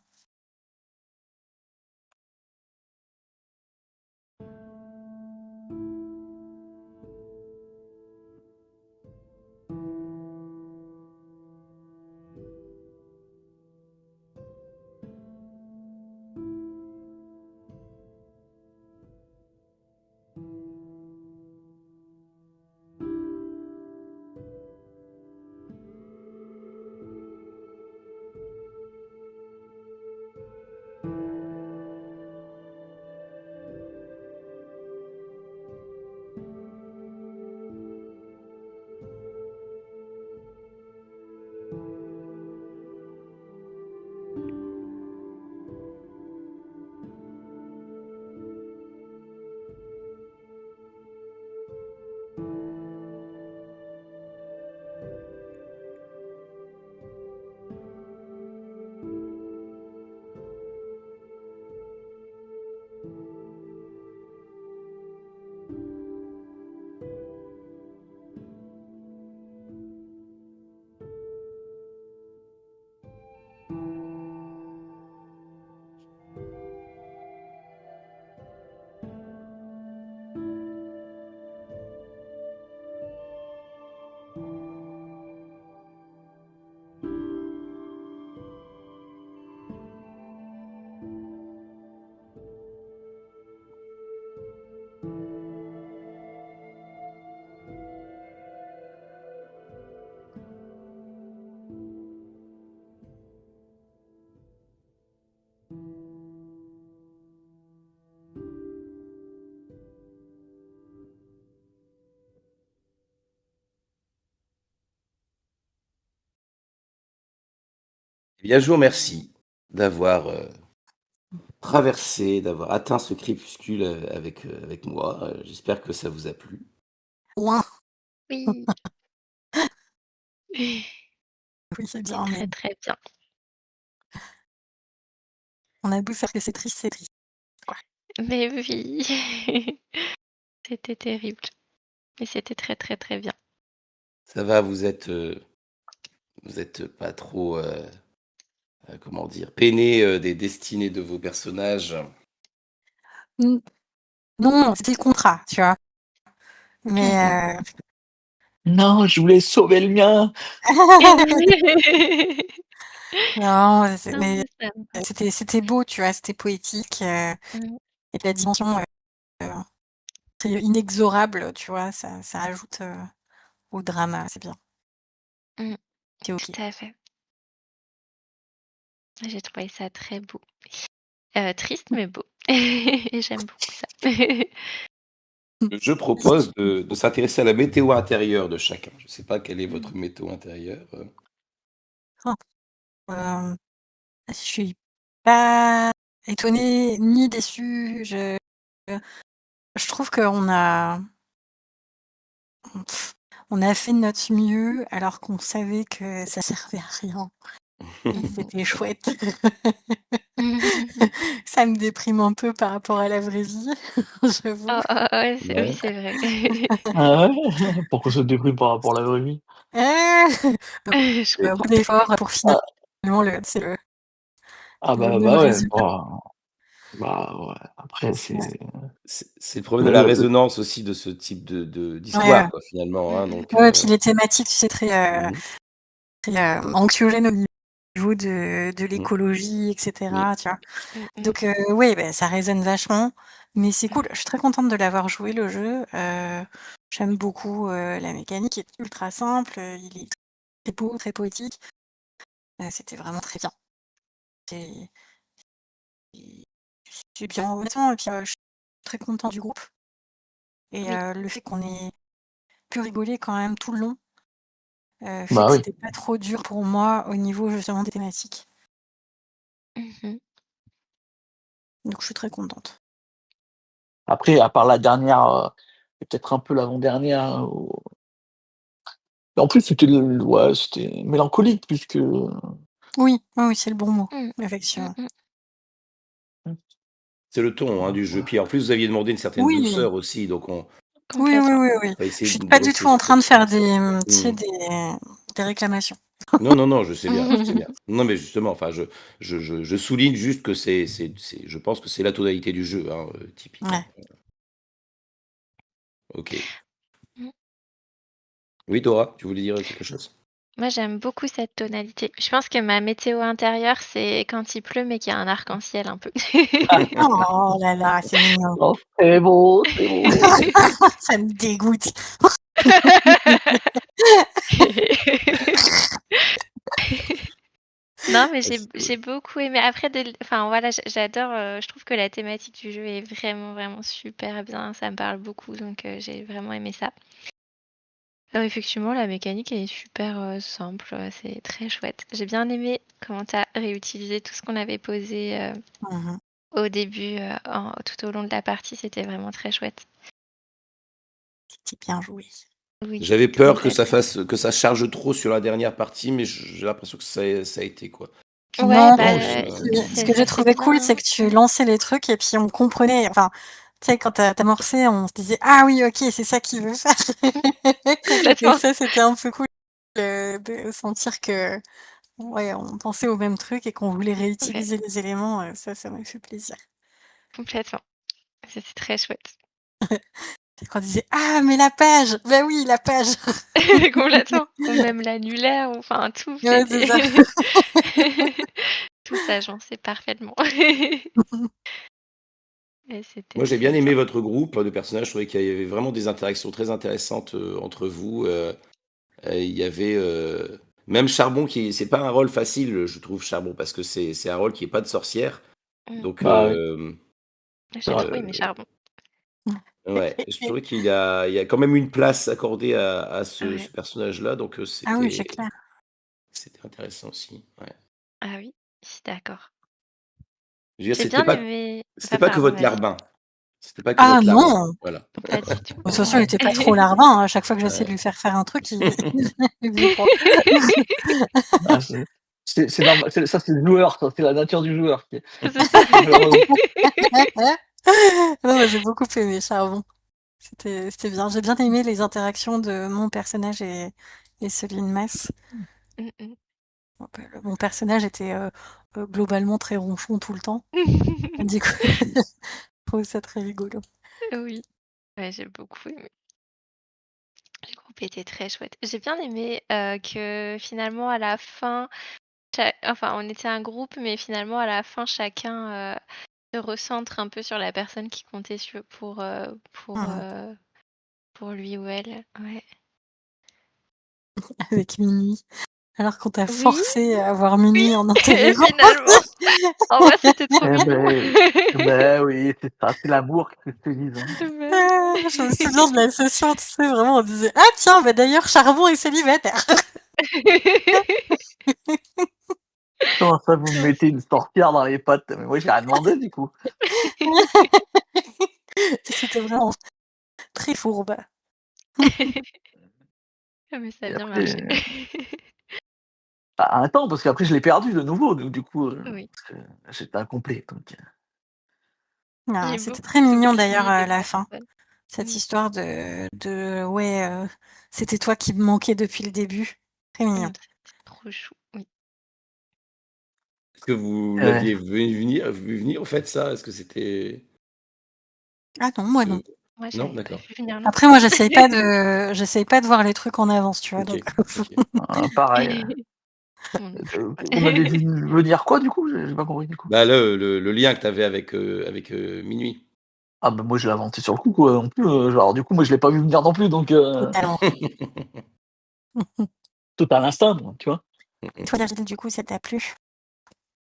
Eh bien, je vous remercie d'avoir traversé, d'avoir atteint ce crépuscule avec moi. J'espère que ça vous a plu. Ouin! Oui. Oui, c'est C'est bien, mais très très bien. on a beau faire que c'est triste, quoi. Mais oui. C'était terrible. Mais c'était très très très bien. Ça va, vous êtes pas trop, comment dire, peiné des destinées de vos personnages. N Non, c'était le contrat, tu vois. Mais Non, je voulais sauver le mien. non, Non, mais mais ça me va. c'était beau, tu vois, c'était poétique. Mmh. Et la dimension c'est inexorable, tu vois, ça ajoute au drama, c'est bien. Mmh. C'est ok. Tout à fait. J'ai trouvé ça très beau. Triste mais beau. Et j'aime beaucoup ça. Je propose de s'intéresser à la météo intérieure de chacun. Je ne sais pas quelle est votre météo intérieure. Euh, je suis pas étonnée ni déçue. Je trouve on a fait de notre mieux alors qu'on savait que ça servait à rien. Et c'était chouette. Ça me déprime un peu par rapport à la vraie vie, j'avoue. Oh, oh, ouais, oui, Ouais. c'est vrai. Ah ouais? Pourquoi ça te déprime par rapport à la vraie vie? Ah Je beaucoup comprends. d'efforts pour Ah, finalement c'est ah le bah, même bah ouais, résultat. bah ouais. Après, c'est. Ouais, C'est le problème de la le- résonance aussi de ce type ouais, d'histoire, quoi, finalement. Hein, donc, ouais, puis les thématiques, tu sais, mhm, très anxiogènes au niveau de mhm, l'écologie, oui. etc. Tu vois. Mmh mh. Donc, oui, bah, ça résonne vachement, mais c'est cool. Je suis très contente de l'avoir joué, le jeu. J'aime beaucoup la mécanique, il est ultra simple, il est très beau, très poétique. C'était vraiment très bien. C'est c'est bien, honnêtement, et puis je suis très contente du groupe. Et Oui. le fait qu'on ait pu rigoler quand même tout le long, fait Bah que oui. c'était pas trop dur pour moi au niveau justement des thématiques. Mmh. Donc je suis très contente. Après, à part la dernière, et peut-être un peu l'avant-dernière, en plus, ouais, c'était mélancolique puisque. Oui, oui, oui, c'est le bon mot, Mmh. Mmh effectivement. mh. C'est le ton du jeu. Puis en plus, vous aviez demandé une certaine Oui, douceur aussi, donc oui, oui, Complètement. oui, oui. va Je essayer suis de pas du brosser tout en cette train de faire question. des, tu sais, Mhm. des réclamations. Non, non, non, je sais bien, je sais bien. Non, mais justement, enfin, je souligne juste que je pense que c'est la tonalité du jeu, hein, typiquement. Ouais. Ok. Mmh. Oui, Dora, tu voulais dire quelque chose? Moi, j'aime beaucoup cette tonalité. Je pense que ma météo intérieure, c'est quand il pleut, mais qu'il y a un arc-en-ciel un peu. Oh là là, c'est mignon. Oh, c'est beau, c'est beau. Ça me dégoûte. Non, mais Ah, j'ai beaucoup aimé. Après, enfin voilà, j'adore. Je trouve que la thématique du jeu est vraiment, vraiment super bien. Ça me parle beaucoup, donc j'ai vraiment aimé ça. Alors, effectivement, la mécanique est super simple. C'est très chouette. J'ai bien aimé comment tu as réutilisé tout ce qu'on avait posé Mhm. au début, tout au long de la partie. C'était vraiment très chouette. C'était bien joué. Oui, J'avais peur complètement. que ça charge trop sur la dernière partie, mais j'ai l'impression que ça a été, quoi. Ouais, Non, Non, bah, ce que j'ai ça s'est trouvé cool, c'est bien. que tu lançais les trucs et puis on comprenait. Enfin, tu sais, quand t'as amorcé, on se disait ah oui, ok, c'est ça qu'il veut faire. Et Complètement. ça, c'était un peu cool de sentir que ouais, on pensait au même truc et qu'on voulait Ouais, réutiliser les éléments. Ça m'a fait plaisir. complètement. C'était très chouette. Et qu'on disait ah mais la page, bah oui, la page. Complètement. Ou même l'annulaire, ou enfin tout, Ouais, c'est c'était ça. tout s'agençait parfaitement. Et c'était Moi, j'ai très bien aimé bien. votre groupe de personnages. Je trouvais qu'il y avait vraiment des interactions très intéressantes entre vous. Il y avait même Charbon qui c'est pas un rôle facile, je trouve Charbon parce que c'est un rôle qui est pas de sorcière. Mmh. Donc bah oui, c'est J'ai vrai. trop aimé Charbon. ouais, je trouvais il y a quand même une place accordée à Ouais. ce personnage-là. Donc Ah oui, c'est clair. c'était intéressant aussi. Ouais. Ah oui, je suis d'accord. Je veux dire, J'ai bien aimé. c'était Enfin, pas que pardon, votre vas-y. larbin. C'était pas que Ah votre larbin. non. Voilà. Pas du tout. De toute façon, il était pas trop larbin, hein. À chaque fois que j'essaie de Ouais. lui faire un truc, il il faisait pas. Ah, c'est normal, ça c'est le joueur, ça, c'est la nature du joueur C'est ça. malheureusement. Non, moi j'ai beaucoup aimé Charbon. C'était bien. J'ai bien aimé les interactions de mon personnage et celui de Mass. Mmh mh. Mon personnage était globalement très ronchon tout le temps. Du coup, je trouve ça très rigolo. Oui, ouais, j'ai beaucoup aimé. Le groupe était très chouette. J'ai bien aimé, que finalement à la fin, enfin on était un groupe, mais finalement à la fin chacun, se recentre un peu sur la personne qui comptait Mhm. pour lui ou elle. Ouais. Avec Minuit. Alors qu'on t'a Oui, forcé à avoir oui, Minuit en intégrant. finalement. En vrai, c'était trop Eh mignon. ben oui, c'est ça, c'est l'amour qui se dise. Hein. Bah Ah, je me souviens de la session, tu sais, vraiment, on disait ah tiens, bah d'ailleurs Charbon est célibataire. Comment ça, vous me mettez une sorcière dans les pattes? Mais moi, j'ai rien demandé du coup. C'était vraiment très fourbe. Ah mais ça a Et bien après, marché. un temps, parce qu'après je l'ai perdu de nouveau, donc du coup, Oui, parce que j'étais incomplet. Donc, Ah, j'ai c'était beaucoup très mignon d'ailleurs souffert de la fin. personnes. Cette Mmh. histoire de ouais, c'était toi qui me manquais depuis le début. Très mignon. C'était trop chou. Oui. Est-ce que vous ouais. l'aviez vu venir, au fait, ça? Est-ce que c'était... Ah non, moi non. que- Moi, Non, j'avais pas d'accord. vu venir non Après plus. moi j'essaye pas de voir les trucs en avance, tu vois, Ok, donc ok. Pareil. Moi non plus. Vous m'avez vu venir quoi du coup? J'ai pas compris du coup. Bah, le lien que tu avais avec Minuit. Ah bah moi je l'ai inventé sur le coup quoi, non plus, genre du coup moi je l'ai pas vu venir non plus donc totalement. tout à l'instinct moi, tu vois? Toi David, du coup, ça t'a plu?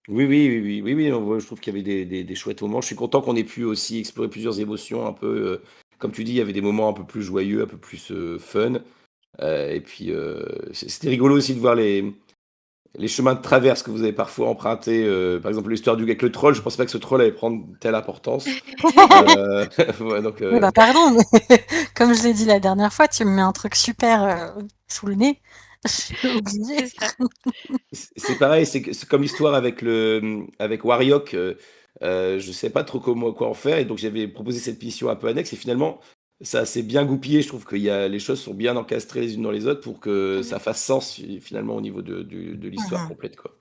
Oui, oui, oui, oui, oui, oui, non, ouais, je trouve qu'il y avait des chouettes moments. Je suis content qu'on ait pu aussi explorer plusieurs émotions un peu, comme tu dis, il y avait des moments un peu plus joyeux, un peu plus fun. Et puis, c'était rigolo aussi de voir les chemins de traverse que vous avez parfois empruntés. Par exemple, l'histoire avec le troll, je pensais pas que ce troll allait prendre telle importance. Ouais, donc, Oui, bah pardon, mais comme je l'ai dit la dernière fois, tu me mets un truc super sous le nez. Je suis obligée. C'est ça. c'est pareil, c'est comme l'histoire avec Wariock. Je sais pas trop quoi en faire, et donc j'avais proposé cette mission un peu annexe, et finalement, ça s'est bien goupillé. Je trouve que les choses sont bien encastrées les unes dans les autres pour que Mmh. ça fasse sens finalement au niveau de l'histoire Mhm, complète, quoi.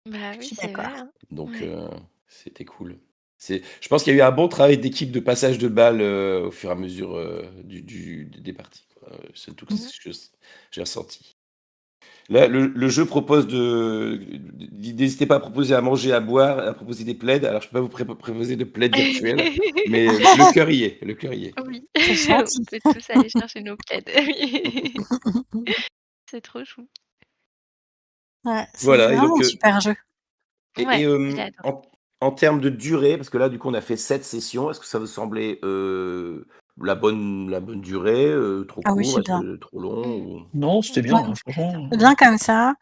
Bah je oui, suis c'est vrai, d'accord. hein. Donc, Ouais. c'était cool. Je pense qu'il y a eu un bon travail d'équipe de passage de balles au fur et à mesure des parties, quoi. C'est tout Mmh. ce que j'ai ressenti. Là, le jeu propose n'hésitez pas à proposer à manger, à boire, à proposer des plaids. Alors, je peux pas vous proposer de plaids virtuels, mais le cœur y est. Le cœur y est. Oui, C'est on gentil. peut tous aller chercher nos plaids. Oui. C'est trop chou. Ouais, c'est Voilà, et vraiment donc, un super jeu. et Ouais, j'ai adoré. en termes de durée, parce que là, du coup, on a fait 7 sessions. Est-ce que ça vous semblait la bonne durée, trop Ah oui, court, c'est est-ce bien. que trop long Mmh. ou... Non, c'était bien, Ouais, hein, franchement, c'est bien comme ça.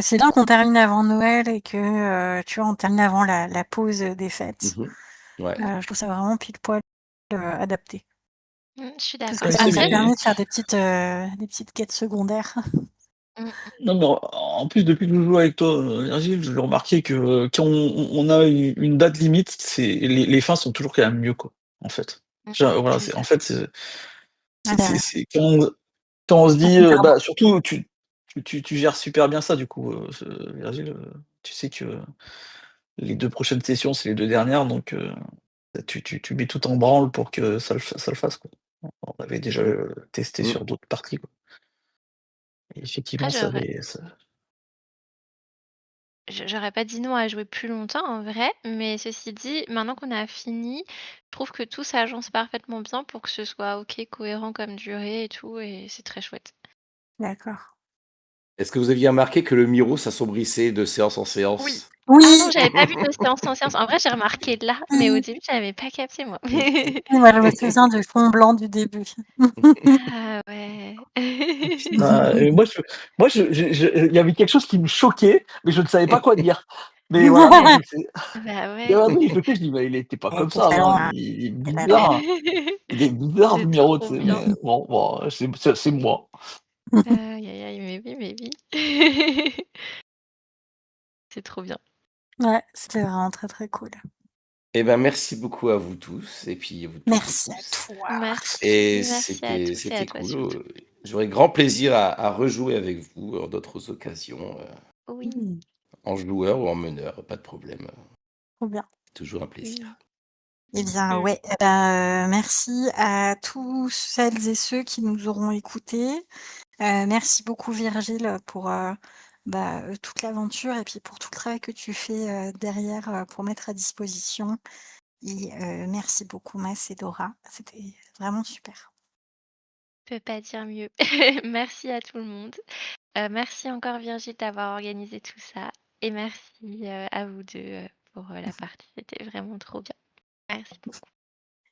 C'est bien qu'on termine avant Noël et que, tu vois, on termine avant la pause des fêtes. Mhm. Ouais. Je trouve ça vraiment pile poil adapté. Je suis Parce que d'accord. ouais, ça c'est nous a Après, bien. permis de faire des petites quêtes secondaires. mmh, Non mais en plus depuis que je joue avec toi, Virgile, j'ai remarqué que quand on a une date limite, c'est les fins sont toujours quand même mieux quoi, en fait. Genre, voilà, c'est c'est en ça. fait, Ouais, c'est quand on se on dit, compare bah, beaucoup. surtout tu gères super bien ça du coup, Virgile, tu sais que les 2 prochaines sessions, c'est les 2 dernières donc tu mets tout en branle pour que ça le fasse quoi. On avait déjà, testé Mm. sur d'autres parties quoi et Après, effectivement ça j'aurais pas dit non à jouer plus longtemps en vrai, mais ceci dit, maintenant qu'on a fini, je trouve que tout s'agence parfaitement bien pour que ce soit OK, cohérent comme durée et tout, et c'est très chouette. D'accord. Est-ce que vous aviez remarqué que le Miro s'assombrissait de séance en Oui. séance? Ah non, Oui! j'avais pas vu de séance en séance. En vrai, j'ai remarqué là, mais au Oui, début, j'avais pas capté moi. oui, moi je me souviens du fond blanc du début. Ah ouais. Putain, il y avait quelque chose qui me choquait, mais je ne savais pas quoi dire. Mais voilà, je sais. Bah Il y ouais. avait un truc qui me choquait, je dis: «Bah, il était pas Elle comme était ça avant, talent, il est elle a talent. bizarre, hein. Il est bizarre ce C'est Miro», tu trop sais? bien. Mais bon, c'est moi. Aïe, aïe, aïe, mais oui, mais oui. C'est trop bien. Ouais, c'était vraiment très, très cool. Eh ben, merci beaucoup à vous tous, et puis vous toutes et Merci à tous. toi. Merci, Et merci à tous et à c'était toi cool. surtout. J'aurais grand plaisir à rejouer avec vous en d'autres occasions, Oui, Mmh, en joueur ou en meneur, pas de problème. trop bien. Toujours un plaisir. oui. Eh bien, Mm. ouais, merci à tous celles et ceux qui nous auront écoutés. Merci beaucoup Virgile pour toute l'aventure et puis pour tout le travail que tu fais derrière pour mettre à disposition. Et merci beaucoup Mas et Dora, c'était vraiment super. Je peux pas dire mieux. Merci à tout le monde. Merci encore Virgile d'avoir organisé tout ça. Et merci à vous deux pour la partie. C'était vraiment trop bien. Merci beaucoup.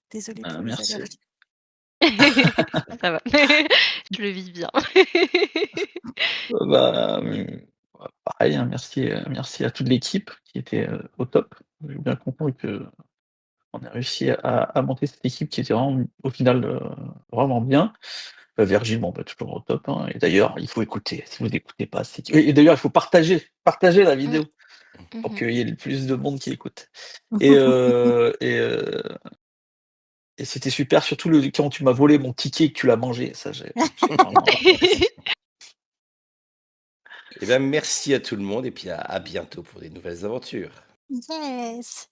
Désolée pour les Merci. allergies. Ça va. Je le vis bien. Bah, pareil, hein, merci à toute l'équipe qui était, au top. Je suis bien content qu'on ait réussi à monter cette équipe qui était vraiment, au final, vraiment bien. Virgile, bon, bah, toujours au top, hein, et d'ailleurs, il faut écouter. Si vous n'écoutez pas, c'est que et d'ailleurs, il faut partager la Mm. vidéo pour Mhm. qu'il y ait le plus de monde qui écoute. Et heu et heu et c'était super, surtout quand tu m'as volé mon ticket et que tu l'as mangé, ça j'ai vraiment apprécié. Eh bien, merci à tout le monde et puis à bientôt pour des nouvelles aventures. Yes.